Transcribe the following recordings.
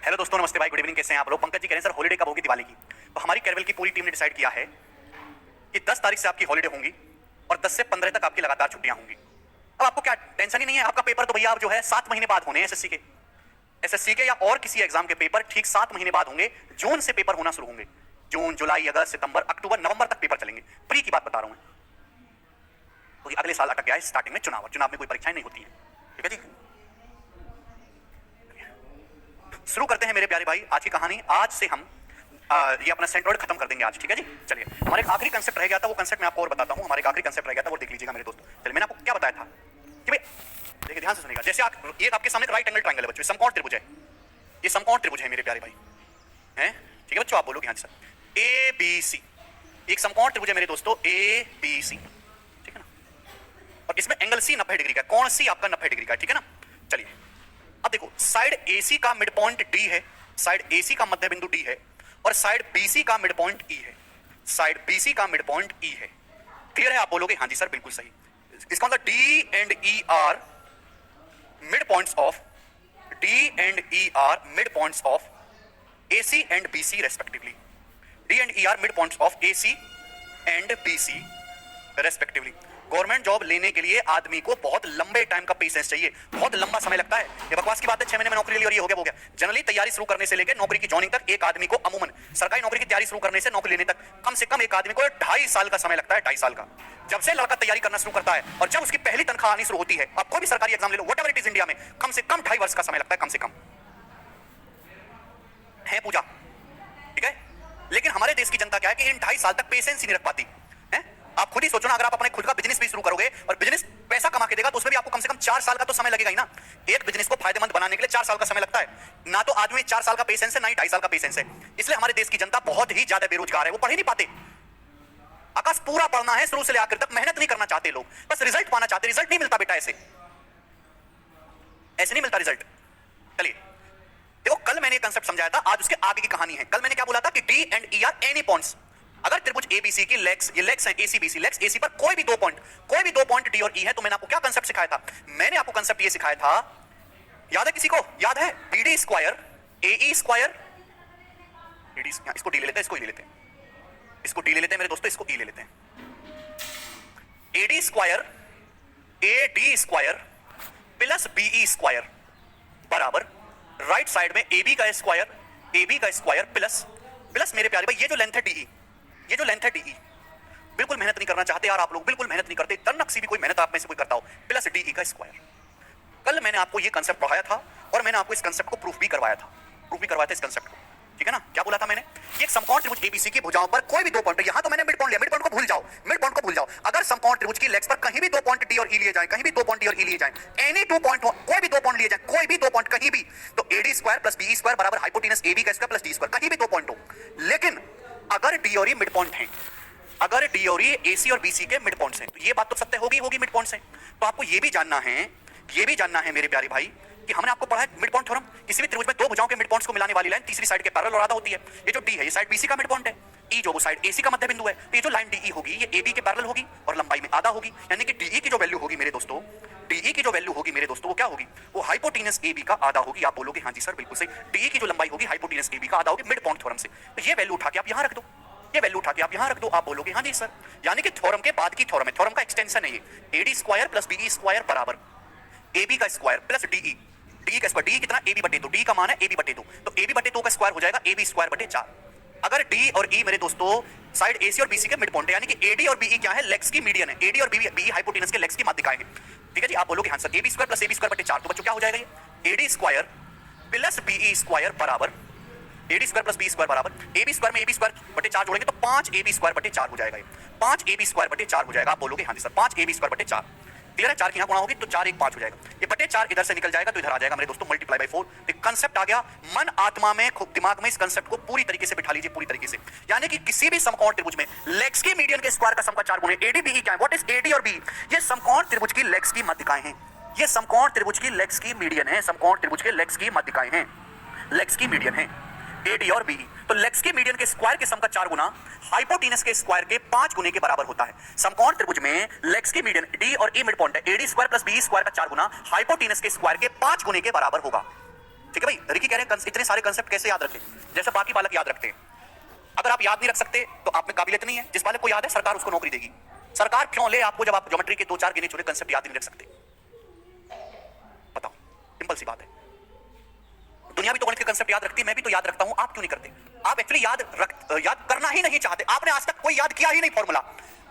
Hello दोस्तों, नमस्ते भाई, गुड इवनिंग, कैसे हैं आप लोग। पंकज जी कह रहे हैं सर हॉलीडे कब होगी दिवाली की। तो हमारी कैरवेल की पूरी टीम ने डिसाइड किया है कि 10 तारीख से आपकी हॉलीडे होंगी और 10 से 15 तक आपकी लगातार छुट्टियां होंगी। अब आपको क्या टेंशन ही नहीं है, आपका पेपर तो भैया आप जो है 7 महीने बाद होने हैं। एसएससी के या और किसी एग्जाम के पेपर ठीक 7 महीने बाद होंगे। जून से पेपर होना शुरू होंगे। जून, जुलाई, अगस्त, सितंबर, अक्टूबर, नवंबर तक पेपर चलेंगे। प्री की बात बता रहा हूं मैं, क्योंकि अगले साल अटक गया है स्टार्टिंग में चुनाव में कोई परीक्षाएं नहीं होती हैं। ठीक है जी, शुरू करते हैं मेरे प्यारे भाई आज की कहानी। आज से हम ये अपना सेंट्रोइड खत्म कर देंगे आज। ठीक है जी, चलिए हमारे एक आखिरी कंसेप्ट रह गया था, वो कंसेप्ट मैं आपको और बताता हूं। हमारे एक आखिरी कंसेप्ट रह गया था, वो देख लीजिएगा मेरे दोस्त। चलिए, मैंने आपको क्या बताया था कि भाई देखिए, ध्यान से सुनिएगा। जैसे ये आपके सामने राइट एंगल ट्रायंगल है बच्चों, समकोण त्रिभुज है। ये समकोण त्रिभुज है मेरे प्यारे भाई, हैं? ठीक है बच्चों, आप बोलोगे हाँ जी सर। ए बी सी एक समकोण त्रिभुज है मेरे दोस्तों, ए बी सी, ठीक है ना। और इसमें एंगल सी 90 डिग्री का, कोण सी आपका 90 डिग्री का, ठीक है ना। चलिए अब देखो, साइड एसी का मिड पॉइंट डी है, साइड एसी का मध्य बिंदु डी है, और साइड बीसी का मिड पॉइंट ई है। साइड बीसी का मिड पॉइंट ई है। क्लियर है? आप बोलोगे हाँ जी सर, बिल्कुल सही। इसका मतलब D and E R mid points of, D and E R mid points of AC and BC respectively. D and E are midpoints of AC and BC respectively. Government job लेने के लिए आदमी को बहुत लंबे टाइम का patience चाहिए, बहुत लंबा समय लगता है। ये बकवास की बात है 6 महीने में नौकरी ली और ये हो गया। जनरली तैयारी शुरू करने से लेकर नौकरी की जॉइनिंग तक एक आदमी को अमूमन सरकारी नौकरी की तैयारी शुरू करने से नौकरी लेने तक कम से कम एक आदमी को 2.5 साल का समय लगता है। 2.5 साल का। जब से लड़का तैयारी करना शुरू करता है और जब उसकी पहली तनख्वाह आनी शुरू होती है, आप कोई भी सरकारी एग्जाम ले लो, व्हाटएवर इट इज, इंडिया में कम से कम 2.5 वर्ष का समय लगता है, कम से कम है पूजा। ठीक है, लेकिन हमारे देश की जनता क्या है कि इन 2.5 साल तक पेशेंस ही नहीं रख पाती है। आप खुद ही सोचो ना, अगर आप अपने खुद का बिजनेस भी शुरू करोगे और बिजनेस पैसा कमा के देगा तो उसमें भी आपको कम से कम 4 साल का तो समय लगेगा ही ना। एक बिजनेस को फायदेमंद बनाने के लिए 4 साल का समय लगता है ना। तो आदमी 4 साल का पेशेंस है, ना ही 2.5 साल का पेशेंस है। इसलिए हमारे देश की जनता बहुत ही ज्यादा बेरोजगार है, वो पढ़ ही नहीं पाते। आकाश पूरा पढ़ना है शुरू से लेकर आखिर तक, मेहनत नहीं करना चाहते लोग, बस रिजल्ट पाना चाहते। रिजल्ट नहीं मिलता बेटा, ऐसे नहीं मिलता रिजल्ट। चलिए देखो, कल मैंने कंसेप्ट समझाया था, आज उसके आगे की कहानी है। कल मैंने क्या बोला था कि D and E R any points. अगर त्रिभुज एबीसी की लेग्स, ये लेग्स हैं एसी बीसी, लेग्स एसी पर कोई भी दो पॉइंट डी और ई है, तो मैंने आपको क्या कंसेप्ट सिखाया था? मैंने आपको कंसेप्ट ये सिखाया था, याद है किसी को? याद है? बीडी स्क्वायर एई स्क्वायर, इसको डी ले लेते हैं, इसको ई ले लेते हैं, इसको डी ले लेते हैं मेरे दोस्तों, इसको ई ले लेते हैं। AD square A D square plus BE square बराबर राइट साइड में AB का स्क्वायर प्लस मेरे प्यारे भाई ये जो लेंथ है DE, ये जो लेंथ है DE, बिल्कुल मेहनत नहीं करना चाहते यार आप लोग, बिल्कुल मेहनत नहीं करते, तन्नक भी कोई मेहनत आप में से कोई करता हो, प्लस DE का स्क्वायर। कल मैंने आपको ये कंसेप्ट पढ़ाया था और मैंने आपको इस कंसेप्ट को प्रूफ भी करवाया था इस कंसेप्ट को। ठीक है ना? क्या बोला था मैंने? एक समकोण त्रिभुज ABC की भुजाओं पर कोई भी दो पॉइंट, यहां तो मैंने मिड पॉइंट लिया, मिड पॉइंट को भूल जाओ। अगर समकोण त्रिभुज की लेग्स पर कहीं भी दो पॉइंट D और E लिए जाएं, कहीं भी दो पॉइंट D और E लिए जाएं, एनी टू पॉइंट हो, कोई भी दो पॉइंट लिए जाएं, कोई भी दो पॉइंट कहीं भी, तो AD square plus BE square बराबर हाइपोटेनस AB का स्क्वायर प्लस D स्क्वायर, कहीं भी दो पॉइंट हो। लेकिन अगर D और E मिड पॉइंट हैं, अगर D और E AC और BC के मिड पॉइंट्स हैं, तो ये बात तो सत्य होगी मिड पॉइंट्स हैं। तो आपको ये भी जानना है मेरे प्यारे भाई कि हमने आपको पढ़ा है मिड पॉइंट थ्योरम। किसी भी त्रिभुज में दो भुजाओं के मिड पॉइंट्स को मिलाने वाली लाइन तीसरी साइड के पैरेलल और आधा होती है। ये जो D है, ये साइड BC का मिड पॉइंट है, E जो वो साइड AC का मध्य बिंदु है, तो ये जो लाइन DE होगी ये AB के पैरेलल होगी और लंबाई में आधा होगी। यानी कि DE की जो वैल्यू होगी मेरे दोस्तों, वो क्या होगी? वो हाइपोटेनस AB का आधा होगी। आप बोलोगे हाँ जी सर, बिल्कुल सही। DE की जो लंबाई होगी हाइपोटेनस AB का आधा होगी मिड पॉइंट थ्योरम से। तो ये वैल्यू उठा के आप यहाँ रख दो, आप बोलोगे हाँ जी सर। यानी कि थ्योरम के बाद की थ्योरम है, थ्योरम का एक्सटेंशन है ये। AD square plus BE square बराबर AB का स्क्वायर प्लस DE का स्क्वायर। DE कितना? AB बटे 2, D का मान है AB बटे 2, तो AB बटे 2 का स्क्वायर हो जाएगा AB स्क्वायर बटे 4। अगर D और E मेरे दोस्तों साइड AC और BC के मिड पॉइंट है, यानी कि AD और BE क्या है? लेग्स की मीडियन है। AD और BE हाइपोटेनस के लेग्स की माध्यिकाएं हैं। ठीक है जी, आप बोलोगे हाँ sir. AB square plus AB square बटे 4, तो बच्चों क्या हो जाएगा ये? AD square plus BE square बराबर AD square plus BE square बराबर AB स्क्वायर में AB स्क्वायर बटे 4 जोड़ेंगे तो 5AB स्क्वायर बटे 4 हो जाएगा। ये 5AB स्क्वायर बटे 4 हो जाएगा। आप बोलोगे हाँ जी सर, 5AB स्क्वायर बटे 4। क्लियर है? 4 की यहाँ गुणा होगी तो 4 1 5 हो जाएगा। ये बटे 4 इधर से निकल जाएगा तो इधर आ जाएगा मेरे दोस्तों मल्टीप्लाई बाय 4। एक कंसेप्ट आ गया मन आत्मा में, खूब दिमाग में इस कंसेप्ट को पूरी तरीके से बिठा लीजिए, पूरी तरीके से। यानी कि किसी भी समकोण त्रिभुज में लेग्स की मीडियन के स्क्वायर का सम का 4 गुणे AD BE क्या है? व्हाट इज AD और BE? ये समकोण त्रिभुज की लेग्स की माध्यिकाएं हैं। ये समकोण त्रिभुज की लेग्स की मीडियन है, समकोण त्रिभुज के लेग्स की माध्यिकाएं हैं, लेग्स की मीडियन है AD और BE। तो लेग्स के मीडियन के स्क्वायर के सम का 4 गुना हाइपोटेनस के स्क्वायर के 5 गुने के बराबर होता है। समकोण त्रिभुज में लेग्स की मीडियन D और E मिड पॉइंट है, AD square plus BE square का 4 गुना हाइपोटेनस के स्क्वायर के 5 गुने के बराबर होगा। ठीक है भाई, रिकी कह रहे हैं इतने सारे कंसेप्ट कैसे याद रखें जैसे बाकी बालक याद रखते हैं। अगर आप याद नहीं रख सकते तो आप में काबिलियत नहीं है। जिस बालक को याद है सरकार उसको नौकरी देगी। सरकार क्यों ले आपको जब आप ज्योमेट्री के 2-4 गिने चुने कंसेप्ट याद नहीं रख सकते? बताओ, सिंपल सी बात है। दुनिया भी तो गणित के कंसेप्ट याद रखती है, मैं भी तो याद रखता हूं, आप क्यों नहीं करते? आप एक्चुअली याद करना ही नहीं चाहते। आपने आज तक कोई याद किया ही नहीं फॉर्मूला।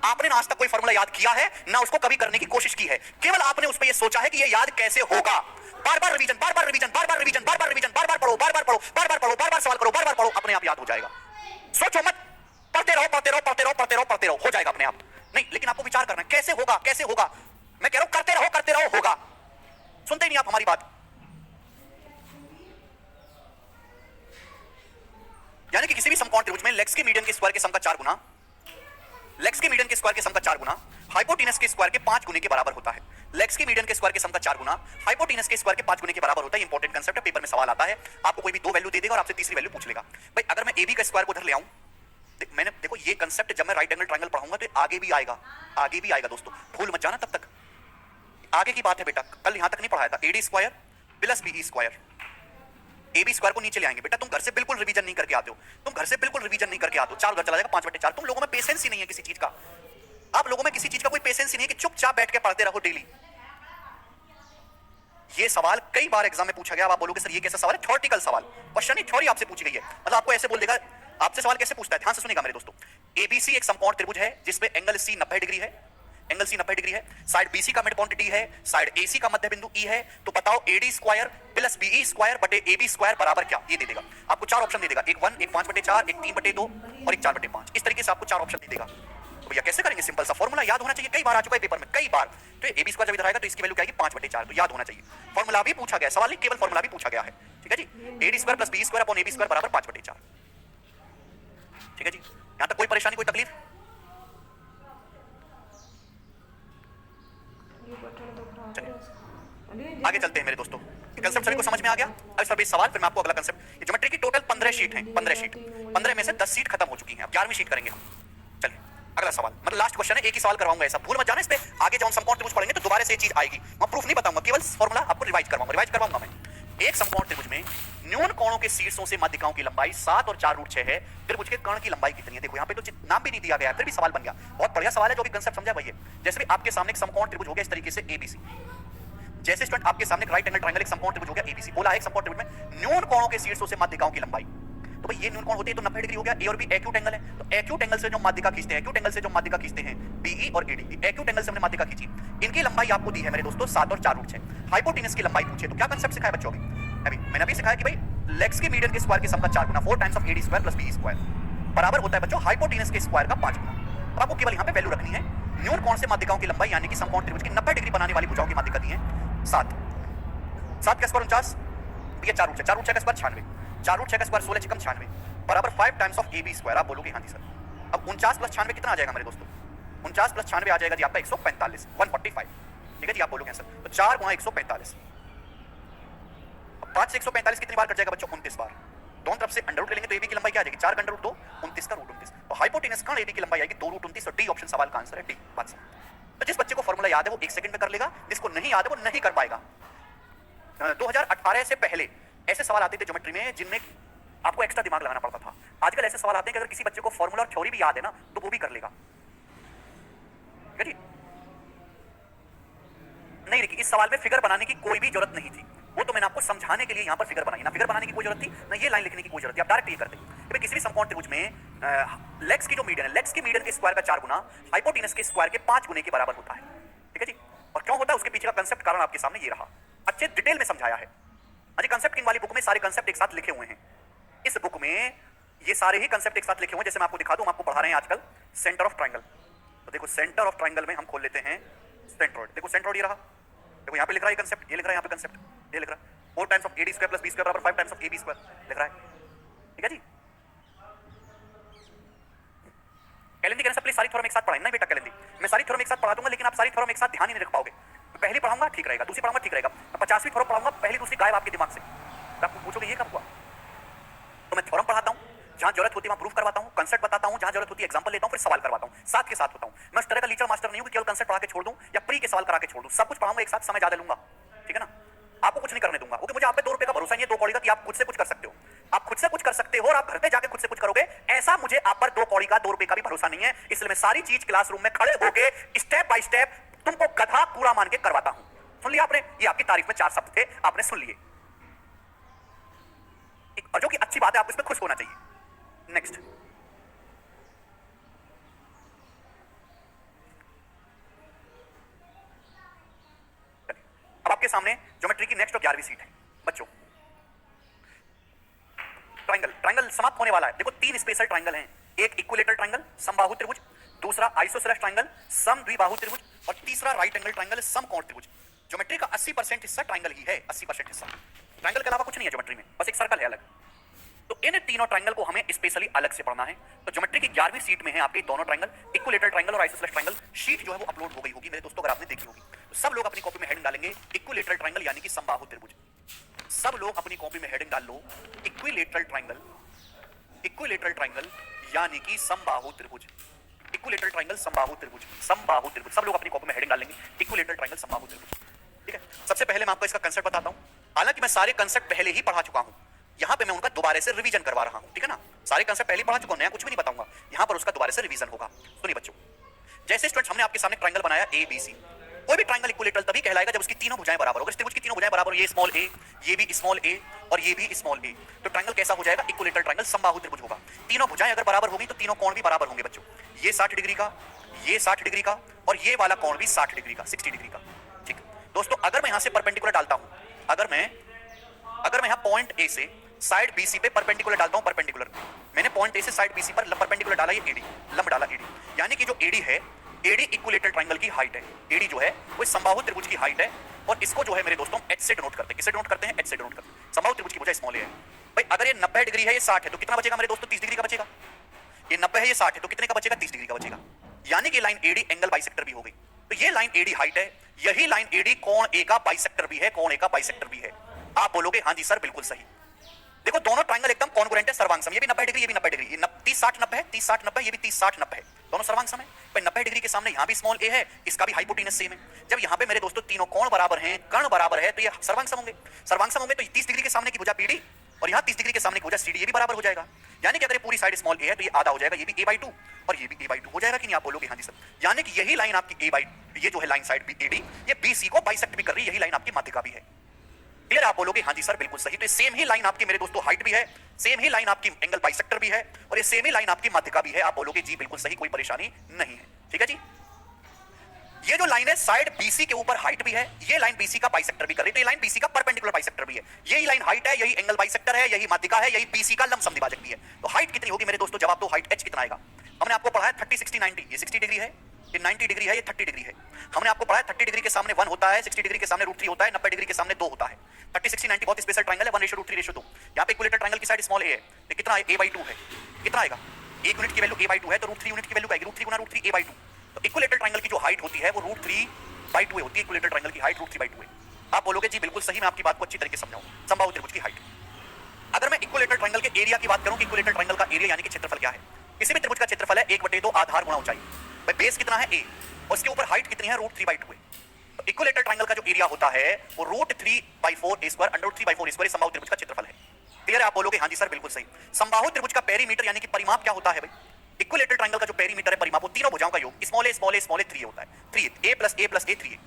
आपने आज तक कोई फॉर्मूला याद किया है ना उसको कभी करने की कोशिश की है। केवल आपने उस पर यह सोचा है कि यह याद कैसे होगा। बार बार रिवीजन, बार बार रिवीजन, बार बार रिवीजन, बार बार रिवीजन, बार बार पढ़ो, बार बार पढ़ो, बार बार पढ़ो, बार बार सवाल करो, बार बार पढ़ो, अपने आप याद हो जाएगा। सोचो मत, पढ़ते रहो, पढ़ते रहो, पढ़ते रहो, पढ़ते रहो, पढ़ते रहो, हो जाएगा अपने आप। नहीं, लेकिन आपको विचार करना है कैसे होगा, कैसे होगा। मैं कह रहा हूं करते रहो, होगा। सुनते ही नहीं आप हमारी बात। यानी कि किसी भी समकोण त्रिभुज में लेग्स के मीडियन के स्क्वायर के सम का 4 गुना, लेग्स के मीडियन के स्क्वायर के सम का 4 गुना हाइपोटेनस के स्क्वायर के 5 गुने के बराबर होता है। लेग्स के मीडियन के स्क्वायर के सम का 4 गुना हाइपोटेनस के स्क्वायर के 5 गुने के बराबर होता है। इंपॉर्टेंट कंसेप्ट है, पेपर में सवाल आता है, आपको कोई भी 2 वैल्यू दे देगा और आपसे तीसरी वैल्यू पूछ लेगा। भाई अगर मैं AB का स्क्वायर को उधर ले आऊं, मैंने देखो ये कंसेप्ट जब मैं राइट एंगल ट्रायंगल पढ़ाऊंगा तो आगे भी आएगा, आगे भी आएगा दोस्तों, भूल मत जाना। तब तक आगे की बात है बेटा, कल यहां तक नहीं पढ़ाया था। AD square plus BE square, AB square को नीचे ले आएंगे। बेटा तुम घर से बिल्कुल रिवीजन नहीं करके आते हो, तुम घर से बिल्कुल रिवीजन नहीं करके आते हो। 4 घर चला जाएगा 5/4। तुम लोगों में पेशेंस ही नहीं है किसी चीज का। आप लोगों में किसी चीज का कोई पेशेंस ही नहीं है कि चुपचाप बैठ के पढ़ते रहो डेली। ये सवाल कई बार एग्जाम में पूछा गया। आप बोलोगे सर ये कैसा सवाल है? थ्योरेटिकल सवाल, क्वेश्चन ही थ्योरी आपसे पूछी गई है। मतलब आपको ऐसे बोल देगा, आपसे सवाल कैसे पूछता है, ध्यान से सुनिएगा मेरे दोस्तों। ABC एक समकोण त्रिभुज है जिसमें एंगल C 90 डिग्री है, एंगल C 90 डिग्री है। साइड BC का मिड पॉइंट D है, साइड AC का मध्य बिंदु E है। तो बताओ AD square plus BE square बटे AB स्क्वायर बराबर क्या? ये दे देगा आपको 4 ऑप्शन दे देगा, एक 1, एक 5/4, एक 3/2 और एक 4/5। इस तरीके से आपको 4 ऑप्शन दे देगा। तो भैया कैसे करेंगे? सिंपल सा फॉर्मूला याद होना चाहिए, कई बार आ चुका है पेपर में, कई बार। तो AB स्क्वायर जब इधर आएगा तो इसकी वैल्यू क्या आएगी? 5/4। तो याद होना चाहिए, फॉर्मूला भी पूछा गया, सवाल नहीं केवल फॉर्मूला भी पूछा गया है। ठीक है जी, AD square plus BE square upon AB square बराबर 5/4। ठीक है जी, यहां तक कोई परेशानी, कोई तकलीफ? आगे चलते हैं मेरे दोस्तों। कंसेप्ट सभी को समझ में आ गया? अब सभी सवाल, फिर मैं आपको अगला कंसेप्ट। ये ज्योमेट्री की टोटल 15 शीट हैं, 15 शीट, 15 में से 10 शीट खत्म हो चुकी हैं। अब 11वीं शीट करेंगे हम। चलिए अगला सवाल, मतलब लास्ट क्वेश्चन है, एक ही सवाल करवाऊंगा, ऐसा भूल मत जाना। इस पे आगे जब हम समकोण त्रिभुज पढ़ेंगे तो दोबारा से ये चीज आएगी। मैं प्रूफ नहीं बताऊंगा, केवल फॉर्मूला आपको रिवाइज करवाऊंगा मैं। एक समकोण त्रिभुज में न्यून कोणों के शीर्षों से माध्यिकाओं की लंबाई 7 और 4√6 है। त्रिभुज के कर्ण की लंबाई कितनी है? देखो यहाँ पे तो नाम भी नहीं दिया गया है, फिर भी सवाल बन गया। बहुत बढ़िया सवाल है, जो भी कंसेप्ट समझा वही है। जैसे भी आपके सामने एक समकोण त्रिभुज हो गया इस तरीके से ABC, जैसे स्टूडेंट आपके सामने राइट एंगल ट्रायंगल एक समकोण त्रिभुज हो गया ABC, बोला है एक समकोण त्रिभुज में न्यून कोणों के शीर्षों से माध्यिकाओं की लंबाई। तो भाई ये न्यून कोण होती है तो 90 डिग्री हो गया। A और B एक्यूट एंगल है, तो एक्यूट एंगल से जो माध्यिका खींचते हैं, एक्यूट एंगल से जो माध्यिका खींचते हैं BE और AD, एक्यूट एंगल से हमने माध्यिका खींची। इनकी लंबाई आपको दी है मेरे दोस्तों 7 और 4√6। हाइपोटेनस की लंबाई पूछे तो क्या कंसेप्ट सिखाया बच्चों? अभी मैंने अभी सिखाया कि भाई लेग्स के मीडियन के स्क्वायर के सम का 4 गुना 4 times of AD square plus BE square बराबर होता है बच्चों हाइपोटेनस के स्क्वायर का 5 गुना। तो आपको केवल यहाँ पे वैल्यू रखनी है। न्यून कोण से माध्यिकाओं की लंबाई यानी कि समकोण त्रिभुज की 90 डिग्री बनाने वाली भुजाओं की माध्यिका दी है 7, 7 का स्क्वायर 49, ये 4√6, 4√6 का स्क्वायर 96, 4√6 का स्क्वायर 16 चिकम 96 बराबर 5 टाइम्स ऑफ AB स्क्वायर। आप बोलोगे हाँ जी सर। अब 49 प्लस 96 कितना आ जाएगा मेरे दोस्तों? 49 प्लस 96 आ जाएगा जी आपका 145, 145। ठीक है जी, आप बोलोगे सर। तो 4 गुणा 145, 5 से 145 कितनी बार कट जाएगा बच्चों? 29 बार। दोनों तरफ से अंडर रूट ले लेंगे तो AB की लंबाई क्या आ जाएगी? 4 का अंडर रूट 2, 29 का रूट 29। तो हाइपोटेनस कर्ण AB की लंबाई आएगी 2√29। और डी ऑप्शन सवाल का आंसर है डी। बात समझ। तो जिस बच्चे को फॉर्मूला याद है वो 1 सेकंड में कर लेगा, जिसको नहीं याद है वो नहीं कर पाएगा। 2018 से पहले ऐसे सवाल आते थे ज्योमेट्री में जिनमें आपको एक्स्ट्रा दिमाग लगाना पड़ता था। आजकल ऐसे सवाल आते हैं कि अगर किसी बच्चे को फॉर्मूला और थ्योरी भी याद है ना तो वो भी कर लेगा। ठीक है जी। नहीं देखिए, इस सवाल में फिगर बनाने की कोई भी जरूरत नहीं थी, वो तो मैंने आपको समझाने के लिए यहाँ पर फिगर बनाई। ना फिगर बनाने की कोई जरूरत थी, ना ये लाइन लिखने की कोई जरूरत थी, आप डायरेक्ट ये करते। कि किसी भी समकोण त्रिभुज में लेग्स की जो मीडियन है, लेग्स की मीडियन के स्क्वायर का 4 गुना हाइपोटेनस के स्क्वायर के 5 गुने के बराबर होता है। ठीक है जी। और क्यों होता है उसके पीछे का कंसेप्ट कारण आपके सामने ये रहा, अच्छे डिटेल में समझाया है। अजी कंसेप्ट किंग वाली बुक में सारे कंसेप्ट एक साथ लिखे हुए हैं। इस बुक में ये सारे ही कंसेप्ट एक साथ लिखे हुए हैं। जैसे मैं आपको दिखा दूं, हम आपको पढ़ा रहे हैं आजकल सेंटर ऑफ ट्रायंगल। तो देखो सेंटर ऑफ ट्रायंगल में हम खोल लेते हैं सेंट्रोइड। देखो सेंट्रोइड ये रहा, देखो यहाँ पे लिख रहा है कंसेप्ट, ये लिख रहा है यहाँ पे कंसेप्ट, ये लिख रहा है 4 times of AD square plus B square बराबर 5 टाइम्स ऑफ AB स्क्वायर लिख रहा है। ठीक है जी। कैलेंडी कहने से पहले सारी थ्योरम एक साथ पढ़ाएं ना बेटा। कैलेंडी मैं सारी थ्योरम एक साथ पढ़ा दूंगा, लेकिन आप सारी थ्योरम एक साथ ध्यान ही नहीं रख पाओगे। पहली पढ़ाऊंगा ठीक रहेगा, दूसरी पढ़ाऊंगा ठीक रहेगा, 50वीं थ्योरम पढ़ाऊंगा पहली दूसरी गायब आपके दिमाग से। तो आपको पूछोगे ये कब हुआ? तो मैं थ्योरम पढ़ाता हूँ, जहां जरूरत होती है वहां प्रूफ करवाता हूं, कंसेप्ट बताता हूं, जहां जरूरत होती है एग्जांपल लेता हूं, फिर सवाल करवाता हूं, साथ के साथ होता हूं। मैं उस तरह का टीचर मास्टर नहीं हूं कि केवल कंसेप्ट पढ़ा के छोड़ दूं या प्री के सवाल करा के छोड़ दूं। सब कुछ पढ़ाऊंगा एक साथ, समय ज्यादा लूंगा। ठीक है ना। आपको कुछ नहीं करने दूंगा क्योंकि मुझे आप पे 2 रुपए का भरोसा नहीं है। 2 दो कौड़ी का कि आप खुद से कुछ कर सकते हो, आप खुद से कुछ कर सकते हो और आप घर पे जाके खुद से कुछ करोगे, ऐसा मुझे आप पर 2 कौड़ी का 2 रुपए का भी भरोसा नहीं है। इसलिए मैं सारी चीज क्लासरूम में खड़े होके स्टेप बाय स्टेप तुमको गधा पूरा मान के करवाता हूं। सुन लिया आपने? ये आपकी तारीफ में 4 शब्द थे, आपने सुन लिए, और जो कि अच्छी बात है, आपको इसमें खुश होना चाहिए। नेक्स्ट, अब आपके सामने ज्योमेट्री की नेक्स्ट और 11वीं सीट है बच्चों। ट्रायंगल, ट्रायंगल समाप्त होने वाला है। देखो 3 स्पेशल ट्रायंगल हैं, एक इक्विलेटरल ट्रायंगल समबाहु त्रिभुज, दूसरा आइसोसेलेस ट्रायंगल समद्विबाहु त्रिभुज, और तीसरा राइट एंगल ट्रायंगल समकोण त्रिभुज। ज्योमेट्री का 80% हिस्सा ट्रायंगल ही है, 80% हिस्सा ट्रायंगल के अलावा कुछ नहीं है ज्योमेट्री में, बस एक सर्कल है अलग। तो इन तीनों ट्रायंगल को हमें स्पेशली अलग से पढ़ना है। तो ज्योमेट्री की 11वीं सीट में है आपके दोनों ट्रायंगल, इक्विलेटरल ट्रायंगल और आइसोसेलेस ट्रायंगल। शीट जो है वो अपलोड हो गई होगी मेरे दोस्तों, अगर आपने देखी होगी तो सब लोग अपनी कॉपी में हेडिंग डालेंगे इक्विलेटरल ट्रायंगल यानी कि समबाहु त्रिभुज। सब लोग अपनी कॉपी में हेडिंग डाल लो इक्विलेटरल ट्रायंगल, इक्विलेटरल ट्रायंगल यानी कि समबाहु त्रिभुज, इक्विलेटरल ट्रायंगल समबाहु त्रिभुज, समबाहु त्रिभुज। सब लोग अपनी कॉपी में हेडिंग डालेंगे इक्विलेटरल ट्रायंगल समबाहु त्रिभुज। ठीक है, सबसे पहले मैं आपको इसका कांसेप्ट बताता हूं। हालांकि मैं सारे कांसेप्ट पहले ही पढ़ा चुका हूं, यहां पे मैं उनका दोबारा से रिवीजन करवा रहा हूं। ठीक है ना, सारे कांसेप्ट पहले पढ़ा चुका हूं, नया कुछ भी नहीं बताऊंगा, यहां पर उसका दोबारा से रिवीजन होगा। सुनिए बच्चों, जैसे स्टूडेंट्स हमने आपके सामने ट्रायंगल बनाया ए बी सी। कोई भी ट्रायंगल इक्विलेटरल तभी कहलाएगा जब उसकी तीनों भुजाएं बराबर हो। अगर त्रिभुज की तीनों भुजाएं बराबर हो, ये स्मॉल ए, ये भी स्मॉल ए और ये भी स्मॉल ए, तो ट्रायंगल कैसा हो जाएगा? इक्विलेटरल ट्रायंगल समबाहु त्रिभुज होगा। तीनों भुजाएं अगर बराबर होगी तो तीनों कोण भी बराबर होंगे बच्चों। ये 60 डिग्री का, ये 60 डिग्री का और ये वाला कोण भी 60 डिग्री का, 60 डिग्री का। ठीक दोस्तों, अगर मैं यहां से परपेंडिकुलर डालता हूं, अगर मैं यहां पॉइंट ए से साइड बीसी पे परपेंडिकुलर डालता हूं, परपेंडिकुलर मैंने पॉइंट ए से साइड बीसी पर परपेंडिकुलर डाला, ये एडी, लंब डाला एडी, यानी कि जो एडी है, एडी इक्विलेटरल ट्रायंगल की हाइट है। एडी जो है वो समबाहु त्रिभुज की हाइट है, और इसको जो है मेरे दोस्तों एच से डिनोट करते हैं। किससे डिनोट करते हैं? एच से डिनोट करते हैं। समबाहु त्रिभुज की भुजा स्मॉल ए है। भाई अगर ये 90 डिग्री है, ये 60 है, तो कितना बचेगा मेरे दोस्तों? 30 डिग्री का बचेगा। ये 90 है, ये 60 है, तो कितने का बचेगा? 30 डिग्री का बचेगा। यानी कि लाइन एडी एंगल बाइसेक्टर भी हो गई। तो ये लाइन एडी हाइट है, यही लाइन एडी कोण ए का बाइसेक्टर भी है, कोण ए का बाइसेक्टर भी है। आप बोलोगे हाँ जी सर बिल्कुल सही। देखो दोनों ट्रायंगल एकदम कॉन्ग्रुएंट है, सर्वांगसम। ये भी 90 डिग्री, ये भी 90 डिग्री, ये 30 60 90 है, 30 60 90, ये भी 30 60 90 है, दोनों सर्वांगसम है। भाई 90 डिग्री के सामने यहां भी स्मॉल ए है, इसका भी हाइपोटेनस सेम है। जब यहां पे मेरे दोस्तों तीनों कोण बराबर हैं, कर्ण बराबर है, तो ये सर्वांगसम होंगे। सर्वांगसम होंगे तो 30 डिग्री के सामने की भुजा पीडी और यहां 30 डिग्री के सामने की भुजा सीडी, ये भी बराबर हो जाएगा। यानी कि अगर ये पूरी साइड स्मॉल ए है तो ये आधा हो जाएगा, ये भी a/2 और ये भी a/2 हो जाएगा कि नहीं? आप बोलोगे हाँ जी सर। यानी कि यही लाइन आपकी ये जो है लाइन साइड एडी, ये बीसी को बाइसेक्ट भी कर रही है, यही लाइन आपकी माध्यिका भी है। क्लियर? आप बोलोगे हाँ जी सर बिल्कुल सही। तो ये सेम ही लाइन आपकी मेरे दोस्तों हाइट भी है, सेम ही लाइन आपकी एंगल बाइसेक्टर भी है, और ये सेम ही लाइन आपकी माध्यिका भी है। आप बोलोगे जी बिल्कुल सही, कोई परेशानी नहीं है। ठीक है जी। ये जो लाइन है साइड बीसी के ऊपर हाइट भी है, ये लाइन बीसी का बाइसेक्टर भी कर रही है, तो ये लाइन बीसी का परपेंडिकुलर बाइसेक्टर भी है। यही लाइन हाइट है, यही एंगल बाइसेक्टर है, यही माध्यिका है, यही बीसी का लंब समद्विभाजक भी है। तो हाइट कितनी होगी मेरे दोस्तों? जवाब दो, हाइट h कितना आएगा? हमने आपको पढ़ा है 30 60 90, ये 60 डिग्री है, ये 90 डिग्री है, ये 30 डिग्री है। हमने आपको पढ़ा है 30 डिग्री के सामने 1 होता है, 60 डिग्री के सामने √3 होता है, 90 डिग्री के सामने 2 होता है। 30 60 90 बहुत स्पेशल ट्रायंगल है, 1:3:2। यहाँ पे इक्विलेटरल ट्रायंगल की साइड स्मॉल ए है, तो कितना है? a/2 है। कितना आएगा? 1 यूनिट की वैल्यू a/2 है, तो √3 यूनिट की वैल्यू आएगी, √3 गुना √3 a/2। तो इक्विलेटरल ट्रायंगल की जो हाइट होती है वो √3/2 होती है। इक्विलेटरल ट्रायंगल की हाइट √3/2 है। आप बोलोगे जी बिल्कुल सही, मैं आपकी बात को अच्छी तरीके से समझाऊं। समबाहु त्रिभुज की हाइट, अगर मैं इक्विलेटरल ट्रायंगल के एरिया की बात करूं कि इक्विलेटरल ट्रायंगल का एरिया यानी कि क्षेत्रफल क्या है? किसी भी त्रिभुज का क्षेत्रफल है 1/2 आधार गुणा ऊंचाई। भाई बेस कितना है? a, और उसके ऊपर हाइट कितनी है? √3/2 है। तो इक्विलेटरल ट्रायंगल का जो एरिया होता है वो √3/4 √3/4 समबाहु त्रिभुज का क्षेत्रफल है। क्लियर है? आप बोलोगे हाँ जी सर बिल्कुल सही। समबाहु त्रिभुज का पेरीमीटर यानी कि परिमाप क्या होता है भाई? इक्विलेटरल ट्रायंगल का जो पेरीमीटर है, परिमाप, वो तीनों भुजाओं का योग, स्मॉल ए 3 होता है। 3 a + a + a 3a।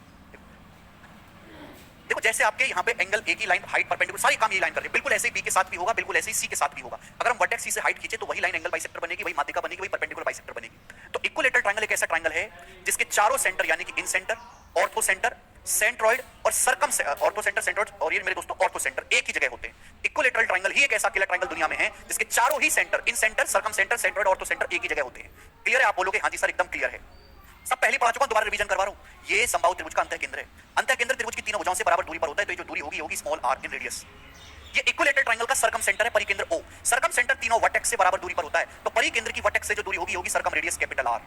देखो जैसे आपके यहाँ पे एंगल ए की लाइन हाइट परपेंडिकुलर, सारी काम ये लाइन कर रही है, बिल्कुल ऐसे ही बी के साथ भी होगा, बिल्कुल ऐसे ही सी के साथ भी होगा। अगर हम वर्टेक्स सी से हाइट खींचे तो वही लाइन एंगल बाइसेक्टर बनेगी, वही माध्यिका बनेगी, वही परपेंडिकुलर बाइसेक्टर बनेगी। तो इक्विलेटरल ट्रायंगल एक ऐसा ट्रायंगल है जिसके चारों सेंटर यानी कि इन सेंटर, ऑर्थो सेंटर, सेंट्रॉइड और सर्कम ऑर्थो सेंटर, सेंट्रॉइड और ये मेरे दोस्तों ऑर्थो सेंटर एक ही जगह होते हैं। इक्विलेटरल ट्रायंगल ही एक ऐसा अकेला ट्रायंगल दुनिया में है जिसके चारों ही centre, incentre, circumcentre, centroid, orthocentre एक ही जगह होते हैं। क्लियर है? आप बोलोगे हाँ जी सर एकदम क्लियर है। सब पहले पढ़ा चुका हूं, दोबारा रिवीजन करवा रहा हूं। ये समबाहु त्रिभुज का अंतः केंद्र है। अंतः केंद्र त्रिभुज की तीनों भुजाओं से बराबर दूरी पर होता है, तो ये जो दूरी होगी स्मॉल r इन रेडियस। ये इक्विलेटरल ट्रायंगल का सर्कम सेंटर है, परिकेंद्र O। सर्कम सेंटर तीनों वर्टेक्स से बराबर दूरी पर होता है, तो परिकेंद्र की वर्टेक्स से जो दूरी होगी सर्कम रेडियस कैपिटल R।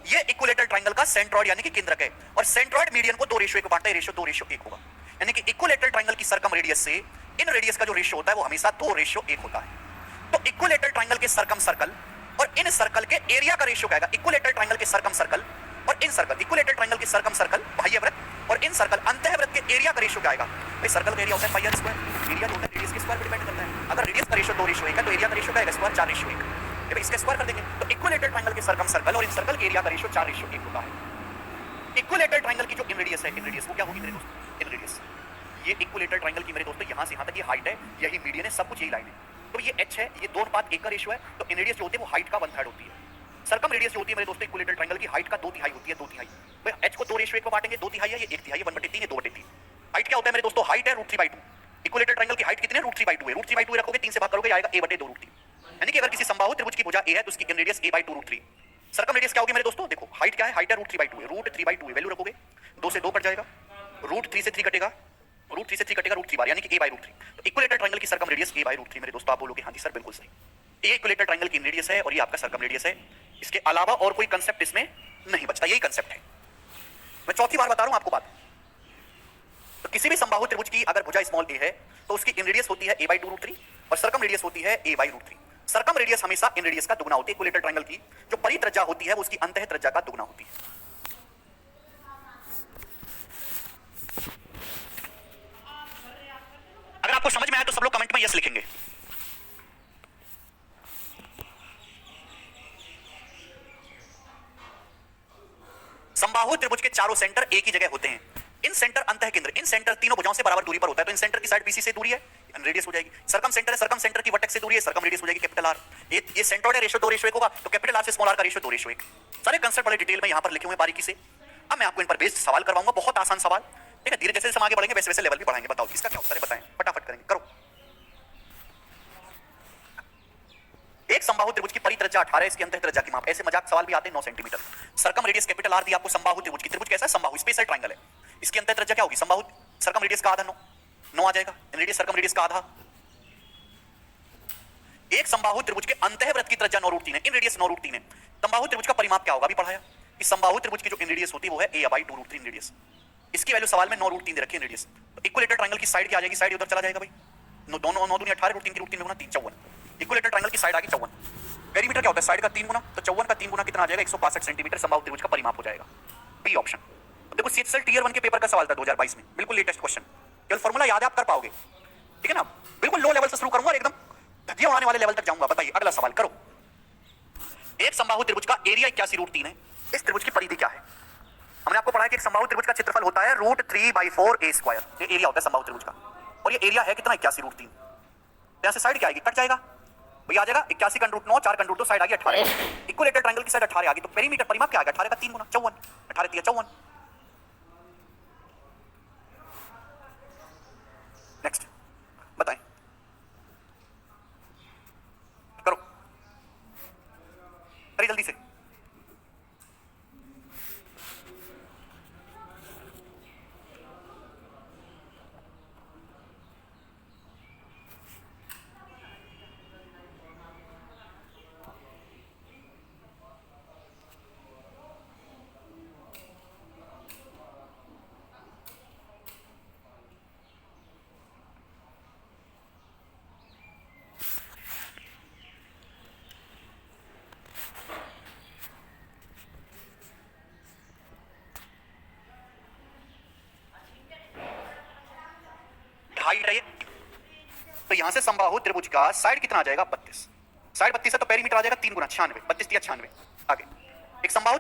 ये इक्विलेटरल ट्रायंगल का सेंट्रॉइड यानी कि केंद्रक है, और सेंट्रॉइड मीडियन को 2:1 बांटता है, रेशियो 2:1 होगा। यानी कि इक्विलेटरल ट्रायंगल की सर्कम रेडियस से इन रेडियस का जो रेशियो होता है वो हमेशा 2:1 होता है। तो इक्विलेटरल ट्रायंगल के सर्कम सर्कल और इन सर्कल के एरिया का रेशियो क्या आएगा? इक्विलेटरल ट्रायंगल के सर्कम सर्कल और इन सर्कल इक्विलेटरल ट्रायंगल के सर्कम सर्कल बाह्यवृत्त और इन सर्कल अंतःवृत्त के एरिया का रेशियो क्या आएगा भाई? सर्कल का एरिया होता है पाई आर स्क्वायर, एरिया जो होता है रेडियस के स्क्वायर पे डिपेंड करता है। अगर रेडियस का रेशियो 2:1 है तो एरिया का रेशियो क्या आएगा? स्क्वायर 4:1। भाई इसका स्क्वायर कर देंगे तो इक्विलेटरल ट्रायंगल के सर्कम सर्कल और इन सर्कल के एरिया का रेशियो 4:1 होता है। इक्विलेटरल ट्रायंगल की जो इन रेडियस है, इन रेडियस वो क्या होगी मेरे दोस्त? इन रेडियस ये इक्विलेटरल ट्रायंगल की मेरे दोस्तों यहां से यहां तक ये हाइट है, यही मीडियन है, सब कुछ यही लाइन है। तो ये h है, ये 2:1 का रेशियो है, तो इन रेडियस जो होती है वो हाइट का 1/3 होती है। सर्कम रेडियस जो होती है मेरे दोस्तों इक्विलेटरल ट्रायंगल की हाइट का 2/3 होती है, 2/3। भाई h को 2:1 में बांटेंगे, 2/3 है, ये 1/3 है, 1/3 है, 2/3। हाइट क्या होता है मेरे दोस्तों? हाइट है √3/2। इक्विलेटरल ट्रायंगल की हाइट कितनी है? √3/2 है। √3/2 रखोगे 3 से भाग करोगे आएगा a/2√3। यानी कि अगर किसी समबाहु त्रिभुज की भुजा a है तो उसकी इन रेडियस a/2√3। सर्कम रेडियस क्या होगी मेरे दोस्तों? देखो हाइट क्या है? हाइट है √3/2 है, √3/2 है, वैल्यू रखोगे 2 से 2 कट जाएगा, √3 से 3 कटेगा, √3 से 3 कटेगा √3 बार, यानी कि a/√3। तो इक्विलेटरल ट्रायंगल की सर्कम रेडियस a/√3 मेरे दोस्तों। आप बोलोगे हां जी सर बिल्कुल सही, ये इक्विलेटरल ट्रायंगल की रेडियस है और ये आपका सर्कम रेडियस है। इसके अलावा और कोई कांसेप्ट इसमें नहीं बचता, यही कांसेप्ट है। मैं चौथी बार बता रहा हूं आपको बात। तो किसी भी समबाहु त्रिभुज की अगर भुजा स्मॉल a है तो उसकी इन रेडियस होती है a/2√3 और सर्कम रेडियस होती है a/√3। सर्कम रेडियस हमेशा इन रेडियस का दुगना होती है। इक्विलेटरल ट्रायंगल की जो परित्रिज्या होती है वो उसकी अंतः त्रिज्या का दुगना होती है। अगर आपको समझ में आया तो सब लोग कमेंट में यस लिखेंगे। समबाहु त्रिभुज के चारों सेंटर एक ही जगह होते हैं। इन सेंटर अंतः केंद्र, इन सेंटर तीनों भुजाओं से बराबर दूरी पर होता है। तो इन सेंटर की साइड BC से दूरी है, रेडियस हो जाएगी। सर्कम सेंटर है, सर्कम सेंटर की वर्टेक्स से दूरी है, सर्कम रेडियस हो जाएगी कैपिटल R। ये सेंट्रॉइड रेशियो 2:1 होगा तो कैपिटल R से स्मॉल r का रेशियो 2:1। सारे कांसेप्ट बड़े डिटेल में यहां पर लिखे हुए बारीकी से। अब मैं आपको इन पर बेस्ड सवाल करवाऊंगा, बहुत आसान सवाल। ठीक है, धीरे जैसे जैसे हम आगे बढ़ेंगे वैसे वैसे लेवल भी बढ़ाएंगे। बताओ इसका क्या उत्तर है, बताएं, फटाफट करेंगे, करो। एक समबाहु त्रिभुज की परित्रिज्या 18 है, इसकी अंतः त्रिज्या की माप। ऐसे मजाक सवाल भी आते हैं 9 centimetre. Circum radius capital R दी आपको समबाहु त्रिभुज की। त्रिभुज कैसा है? समबाहु, स्पेशल ट्रायंगल है। इसकी अंतः त्रिज्या क्या होगी? समबाहु सर्कम रेडियस का आधा 9 आ जाएगा, रेडियस सर्कम रेडियस का आधा। एक समबाहु त्रिभुज के अंतःवृत्त की त्रिज्या 9√3 है, इन रेडियस 9√3 है। समबाहु त्रिभुज का परिमाप क्या होगा? अभी पढ़ाया कि समबाहु त्रिभुज की जो इन रेडियस होती है वो है a/2√3 रेडियस। इसकी वैल्यू सवाल में 9√3 दे रखी है रेडियस। तो इक्विलेटरल ट्रायंगल की साइड क्या आ जाएगी? साइड उधर चला जाएगा भाई, 9 9 18 √3 की √3 में गुना 3 54। इक्विलेटरल ट्रायंगल की साइड आ गई 54। पेरीमीटर क्या होता है? साइड का 3 गुना, तो 54 का 3 गुना कितना आ जाएगा? 165 सेंटीमीटर समबाहु त्रिभुज का परिमाप हो जाएगा। B option. देखो सीएचएसएल टियर 1 के पेपर का सवाल था 2022 में, बिल्कुल लेटेस्ट क्वेश्चन। केवल फॉर्मूला याद है, आप कर पाओगे। ठीक है ना? बिल्कुल लो लेवल से शुरू करूंगा और एकदम धज्जियां उड़ाने वाले लेवल तक जाऊंगा। बताइए अगला सवाल करो। एक समबाहु त्रिभुज का एरिया 81√3 है। इस त्रिभुज की परिधि क्या है? हमने आपको पढ़ा कि एक समबाहु त्रिभुज का क्षेत्रफल होता है √3/4a²। ये एरिया होता है समबाहु त्रिभुज का, और ये एरिया है कितना? 81√3। यहां से साइड क्या आएगी? कट जाएगा भैया, आ जाएगा 81 का √9, 4 का √2, साइड आ गई 18। इक्विलेटरल ट्रायंगल की साइड 18 आ गई, तो पेरीमीटर परिमाप क्या आएगा? 18 का 3 गुना 54, 18 3 54। नेक्स्ट बताएं, करो, करिए जल्दी से। हाइट है ये, तो यहां से समबाहु त्रिभुज का साइड कितना आ जाएगा? 32। साइड 32 है तो पेरीमीटर आ जाएगा 3 गुना 96, 32 या 96। आगे एक समबाहु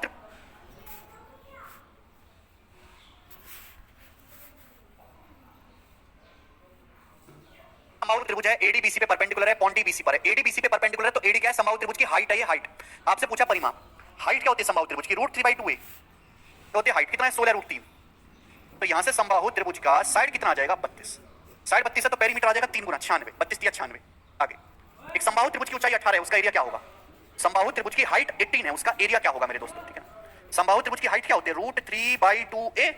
त्रिभुज है, एडी बीसी पे परपेंडिकुलर है, पॉइंट बीसी पर है। एडी बीसी पे परपेंडिकुलर है तो एडी क्या है? समबाहु त्रिभुज की हाइट है। ये हाइट आपसे पूछा परिमाप। हाइट क्या होती है समबाहु त्रिभुज की? √3/2a होती है हाइट। कितना है? 16√3। तो यहां से समबाहु त्रिभुज का साइड कितना आ जाएगा? 32। साइड 32 है तो पेरीमीटर आ जाएगा 3 गुना 96, 32 या 96। आगे एक समबाहु त्रिभुज की ऊंचाई 18 है, उसका एरिया क्या होगा? समबाहु त्रिभुज की हाइट 18 है, उसका एरिया क्या होगा मेरे दोस्तों? ठीक है, समबाहु त्रिभुज की हाइट क्या होती है? √3/2a,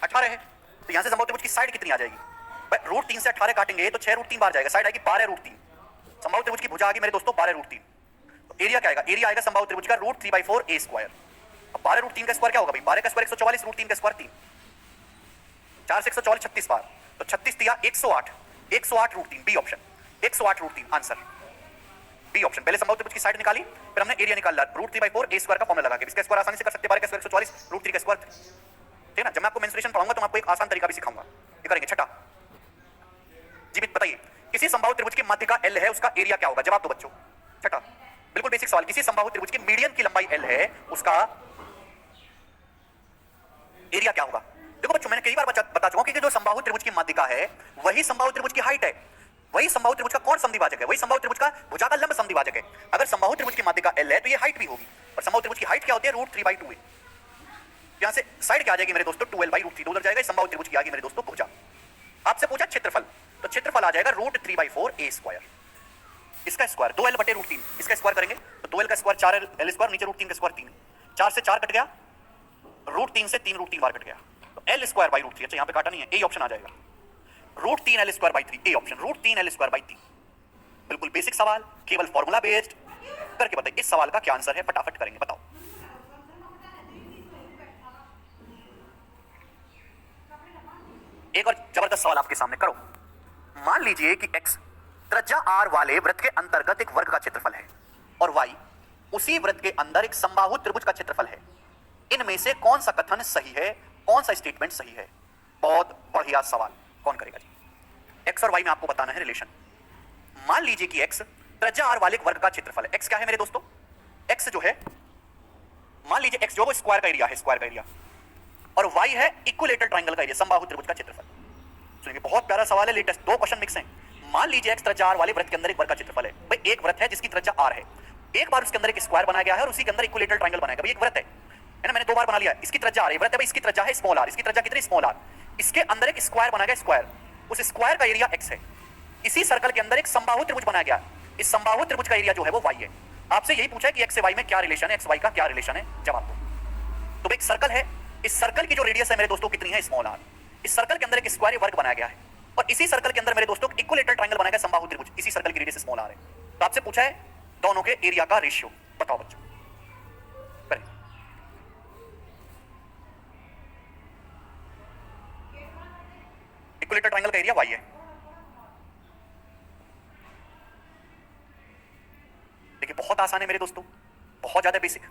18 है, तो यहां से समबाहु त्रिभुज की साइड कितनी आ जाएगी? √3 से 18 काटेंगे तो 6√3 बार जाएगा, साइड आएगी 12√3। समबाहु त्रिभुज की भुजा आ गई मेरे दोस्तों 12√3। तो एरिया क्या आएगा? एरिया आएगा समबाहु त्रिभुज का √3/4a²। अब 12√3 का स्क्वायर क्या होगा भाई? 12 का स्क्वायर 144, √3 का स्क्वायर 3, 4 से 144 36 बार, तो 36 दिया 108, 108 √3। B option 108 √3 answer. B option. पहले संभावित त्रिभुज की साइड निकाली, फिर हमने एरिया निकाला √3/4 a स्क्वायर का फॉर्मूला लगा के। इसका स्क्वायर आसानी से कर सकते हैं, 12 का स्क्वायर 144, √3 का स्क्वायर। ठीक है ना। जब मैं आपको मेंस्ट्रुएशन पढ़ाऊंगा तो मैं आपको एक आसान तरीका भी सिखाऊंगा, ये करेंगे। छठा जी बताइए, किसी संभावित त्रिभुज की मध्य का L है, उसका एरिया क्या होगा? जवाब दो बच्चों। छठा बिल्कुल बेसिक सवाल, किसी संभावित त्रिभुज की मीडियन की लंबाई L है, उसका एरिया क्या होगा? देखो बच्चों, मैंने कई बार बता चुका हूं कि जो संभावित त्रिभुज की माध्यिका है वही संभावित त्रिभुज की हाइट है, वही संभावित त्रिभुज का कौन समद्विभाजक है, वही संभावित त्रिभुज का भुजा का लंब समद्विभाजक है। अगर संभावित त्रिभुज की माध्यिका L है तो ये हाइट भी होगी, और संभावित त्रिभुज की हाइट क्या होती है? √3/2 है। यहां से साइड क्या आ जाएगी मेरे दोस्तों? 2L/√3 उधर जाएगा। संभावित त्रिभुज की आ गई मेरे दोस्तों भुजा। आपसे पूछा क्षेत्रफल, तो क्षेत्रफल आ जाएगा √3/4 a स्क्वायर। इसका स्क्वायर 2L/√3, इसका स्क्वायर करेंगे तो 2L का स्क्वायर 4L स्क्वायर, नीचे √3 का स्क्वायर 3, 4 से 4 कट गया, √3 से 3 √3 बार कट गया, तो L²/√3। अच्छा यहाँ पे काटा नहीं है, ए ऑप्शन आ जाएगा। √3L²/3 A option, √3L²/3। बिल्कुल बेसिक सवाल, केवल फॉर्मूला बेस्ड करके बताइए इस सवाल का क्या आंसर है, फटाफट करेंगे, बताओ। एक और जबरदस्त सवाल आपके सामने, करो। मान लीजिए कि x त्रिज्या r वाले वृत्त के अंतर्गत एक वर्ग का क्षेत्रफल है और y उसी वृत्त के अंदर एक समबाहु त्रिभुज का क्षेत्रफल है। इनमें से कौन सा कथन सही है, कौन सा स्टेटमेंट सही है? बहुत बढ़िया सवाल, कौन करेगा जी? x और y में आपको बताना है रिलेशन। मान लीजिए कि x त्रिज्या r वाले एक वर्ग का क्षेत्रफल है। x क्या है मेरे दोस्तों? x जो है, मान लीजिए x जो वो स्क्वायर का एरिया है, स्क्वायर का एरिया, और y है इक्विलेटरल ट्रायंगल का एरिया, समबाहु त्रिभुज का क्षेत्रफल। सुनिए बहुत प्यारा सवाल है, लेटेस्ट, दो क्वेश्चन मिक्स हैं। मान लीजिए x त्रिज्या r वाले वृत्त के अंदर एक वर्ग का क्षेत्रफल है। भाई एक वृत्त है जिसकी त्रिज्या r है, एक बार उसके अंदर एक स्क्वायर बनाया गया है और उसी के अंदर इक्विलेटरल ट्रायंगल बनाया गया। भाई एक वृत्त है ना, मैंने दो बार बना लिया। इसकी त्रिज्या r है, वृत्त है भाई, इसकी त्रिज्या है स्मॉल r, इसकी त्रिज्या कितनी? Small r। इसके अंदर एक स्क्वायर बनाया गया, स्क्वायर, उस स्क्वायर का एरिया x है। इसी सर्कल के अंदर एक समबाहु त्रिभुज बनाया गया, इस समबाहु त्रिभुज का एरिया जो है वो y है। आपसे यही पूछा है कि x से y में क्या रिलेशन है, x y का क्या रिलेशन है, जवाब दो। तो एक सर्कल है, इस सर्कल की जो रेडियस है मेरे दोस्तों कितनी है? Small r। इस सर्कल के अंदर एक स्क्वायर वर्ग बनाया गया है और इसी सर्कल के अंदर मेरे दोस्तों इक्विलेटरल ट्रायंगल बनाया गया, समबाहु त्रिभुज, इसी सर्कल की रेडियस स्मॉल r है। तो आपसे पूछा है दोनों के एरिया का रेशियो, बताओ बच्चों। करें। इक्विलेटरल ट्रायंगल का एरिया y है। देखिए बहुत आसान है मेरे दोस्तों, बहुत ज्यादा बेसिक।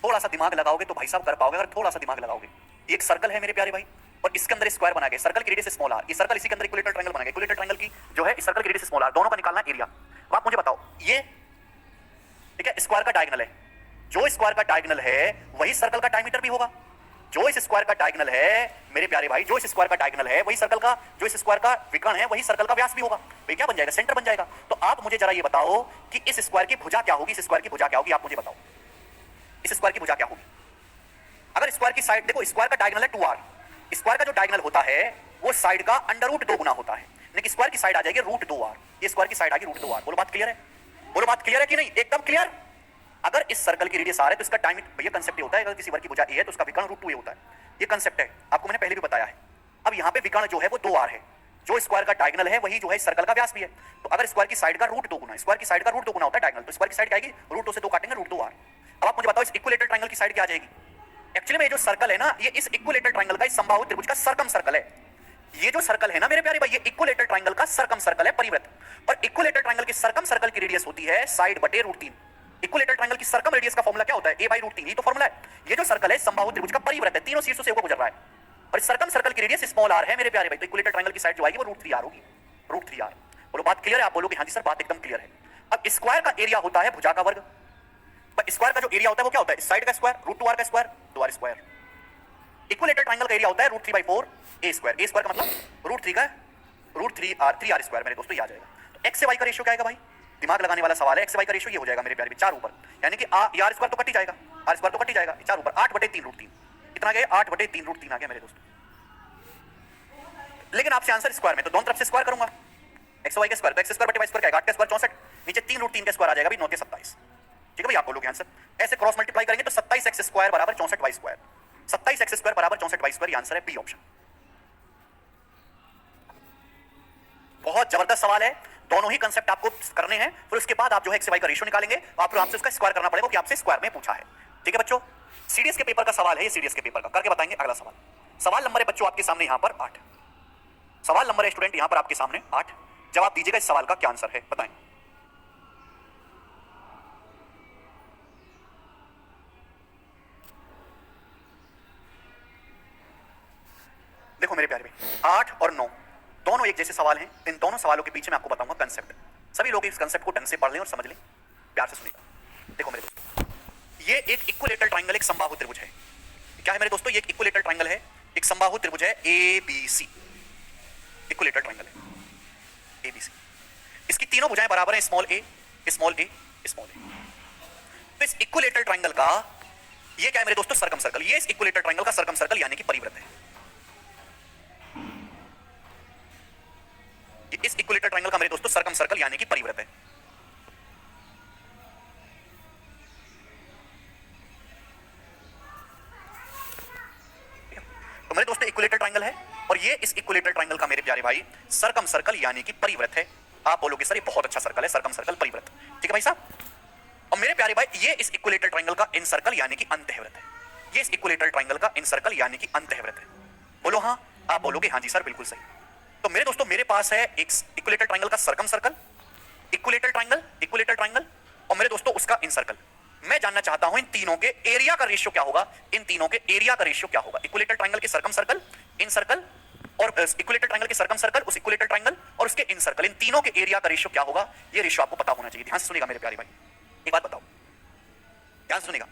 थोड़ा सा दिमाग लगाओगे तो भाई साहब कर पाओगे, अगर थोड़ा सा दिमाग लगाओगे। एक सर्कल है मेरे प्यारे भाई और इसके अंदर स्क्वायर बना गया, सर्कल की रेडियस स्मॉल r, ये सर्कल इसी के अंदर इक्विलेटरल ट्रायंगल बना गया, इक्विलेटरल ट्रायंगल की जो है इस सर्कल की रेडियस स्मॉल r, दोनों का निकालना एरिया। अब आप मुझे बताओ, ये ठीक है स्क्वायर का डायगोनल है, जो स्क्वायर का डायगोनल है वही सर्कल का डायमीटर भी होगा। जो इस स्क्वायर का डायगोनल है मेरे प्यारे भाई, जो इस स्क्वायर का डायगोनल है वही सर्कल का, जो इस स्क्वायर का विकर्ण है वही सर्कल का व्यास भी होगा। भाई क्या बन जाएगा? सेंटर बन जाएगा। तो आप मुझे जरा ये बताओ कि इस स्क्वायर की भुजा क्या होगी, इस स्क्वायर की भुजा क्या होगी, आप मुझे बताओ इस स्क्वायर की भुजा क्या होगी। अगर स्क्वायर की साइड देखो, स्क्वायर का डायगोनल है 2r, स्क्वायर का जो डायगोनल होता है वो साइड का √2 गुना होता है, लेकिन स्क्वायर की साइड आ जाएगी √2r, ये स्क्वायर की साइड आ गई √2r। बोलो बात क्लियर है? बोलो बात क्लियर है कि नहीं? एकदम क्लियर। अगर इस सर्कल की रेडियस r है तो इसका डायमीटर, भैया कांसेप्ट होता है, अगर किसी वर्ग की भुजा a है तो उसका विकर्ण √2a होता है, ये कांसेप्ट है, आपको मैंने पहले भी बताया है। अब यहाँ पे विकर्ण जो है वो 2r है, जो स्क्वायर का डायगोनल है वही जो है सर्कल का व्यास भी है। तो अगर स्क्वायर की साइड का √2 गुना, स्क्वायर की साइड का √2 गुना होता है डायगोनल, तो स्क्वायर की साइड क्या आएगी? √2 से 2 काटेंगे √2r। अब आप मुझे बताओ इस इक्विलेटरल ट्रायंगल की साइड क्या आ जाएगी? एक्चुअली में ये जो सर्कल है ना, ये इस इक्विलेटरल ट्रायंगल का, इस समबाहु त्रिभुज का सर्कम सर्कल है। ये जो सर्कल है ना मेरे प्यारे भाई, ये इक्विलेटरल ट्रायंगल का सर्कम सर्कल है, परिवृत्त। और इक्विलेटरल ट्रायंगल के सर्कम सर्कल की रेडियस होती है साइड बटे √3। इक्विलेटरल ट्रायंगल की सर्कम रेडियस का फॉर्मूला क्या होता है? a/√3, ये तो फॉर्मूला है। ये जो सर्कल है समबाहु त्रिभुज का परिवृत्त है, तीनों शीर्षों से होकर गुजर रहा है, और सर्कम सर्कल की रेडियस स्मॉल r है मेरे प्यारे भाई। तो इक्विलेटरल ट्रायंगल की साइड जो आएगी वो √3r होगी, √3r। बोलो बात क्लियर है? आप बोलोगे हाँ जी सर बात एकदम क्लियर है। अब स्क्वायर का एरिया होता है भुजा का वर्ग, पर स्क्वायर का जो एरिया होता है वो क्या होता है? साइड का स्क्वायर, √2r का square, 2r square. Equilateral triangle का एरिया होता है √3/4 a स्क्वायर, a स्क्वायर का मतलब √3 का √3r स्क्वायर मेरे दोस्तों, ये आ जाएगा। तो x से y का रेशियो क्या आएगा भाई? दिमाग लगाने वाला सवाल है। x से y का रेशियो ये हो जाएगा मेरे प्यारे, 4 ऊपर, यानी कि r स्क्वायर तो कट ही जाएगा, r स्क्वायर तो कट ही जाएगा, 4 ऊपर 8/3 √3, कितना गया? 8/3 √3 आ गया मेरे दोस्तों। लेकिन आपसे आंसर स्क्वायर में, तो दोनों तरफ से स्क्वायर करूंगा, x y का स्क्वायर, तो x स्क्वायर बटे y स्क्वायर क्या आएगा? 8 का स्क्वायर 64, नीचे 3 √3 का स्क्वायर आ जाएगा भाई, 9 के 27। ठीक है भाई, आप बोलोगे आंसर। ऐसे क्रॉस मल्टीप्लाई करेंगे तो 27x स्क्वायर बराबर 64y स्क्वायर, 27x स्क्वायर बराबर 64y स्क्वायर, ये आंसर है बी ऑप्शन। बहुत जबरदस्त सवाल है, दोनों ही कंसेप्ट आपको करने हैं, फिर उसके बाद आप जो है x y का रेशियो निकालेंगे, आपको आपसे उसका स्क्वायर करना पड़ेगा कि आपसे स्क्वायर में पूछा है। ठीक है बच्चों, सीडीएस के पेपर का सवाल है, ये सीडीएस के पेपर का करके बताएंगे। अगला सवाल, सवाल नंबर है बच्चों आपके सामने यहां पर 8, सवाल नंबर है स्टूडेंट यहां पर आपके सामने 8। जवाब दीजिएगा इस सवाल का क्या आंसर है, बताएं। देखो मेरे प्यारे भाई, 8 और 9 दोनों एक जैसे सवाल हैं। इन दोनों सवालों के पीछे मैं आपको बताऊंगा कंसेप्ट। सभी लोग इस कंसेप्ट को ढंग से पढ़ लें और समझ लें, प्यार से सुनिएगा। देखो मेरे दोस्तों, ये एक इक्विलेटरल ट्राइंगल, एक समबाहु त्रिभुज है। क्या है मेरे दोस्तों? ये एक इक्विलेटरल ट्राइंगल है, एक समबाहु त्रिभुज है, ABC इक्विलेटरल ट्राइंगल है, ABC। इसकी तीनों भुजाएं बराबर हैं, स्मॉल ए स्मॉल ए स्मॉल ए। तो इस इक्विलेटरल ट्राइंगल का ये क्या है मेरे दोस्तों? Circum circle. ये इस इक्विलेटरल ट्राइंगल का सर्कम सर्कल यानी कि परिवृत्त है। ये इस इक्विलेटरल ट्राइंगल का मेरे दोस्तों सर्कम सर्कल यानी कि परिवृत्त है। तो मेरे दोस्तों इक्विलेटरल ट्राइंगल है और ये इस इक्विलेटरल ट्राइंगल का मेरे प्यारे भाई सर्कम सर्कल यानी कि परिवृत्त है। आप बोलोगे सर ये बहुत अच्छा सर्कल है, सर्कम सर्कल परिवृत्त, ठीक है भाई साहब। और मेरे प्यारे भाई ये इस इक्विलेटरल ट्राइंगल का इन सर्कल यानी कि अंतःवृत्त है। ये इस इक्विलेटरल ट्राइंगल का इन सर्कल यानी कि अंतःवृत्त है। बोलो हाँ, आप बोलोगे हाँ जी सर बिल्कुल सही। तो मेरे दोस्तों मेरे पास है एक इक्विलेटरल ट्राइंगल का सर्कम सर्कल, इक्विलेटरल ट्राइंगल और मेरे दोस्तों उसका इन सर्कल। मैं जानना चाहता हूं इन तीनों के एरिया का रेशियो क्या होगा, इन तीनों के एरिया का रेशियो क्या होगा। इक्विलेटरल ट्राइंगल के सर्कम सर्कल, इन सर्कल और इक्विलेटरल ट्राइंगल के सर्कम सर्कल, उस इक्विलेटरल ट्राइंगल और उसके इन सर्कल, इन तीनों के एरिया का रेशियो क्या होगा, ये रेशियो आपको पता होना चाहिए। ध्यान से सुनिएगा मेरे प्यारे भाई, एक बात बताओ, ध्यान से सुनिएगा।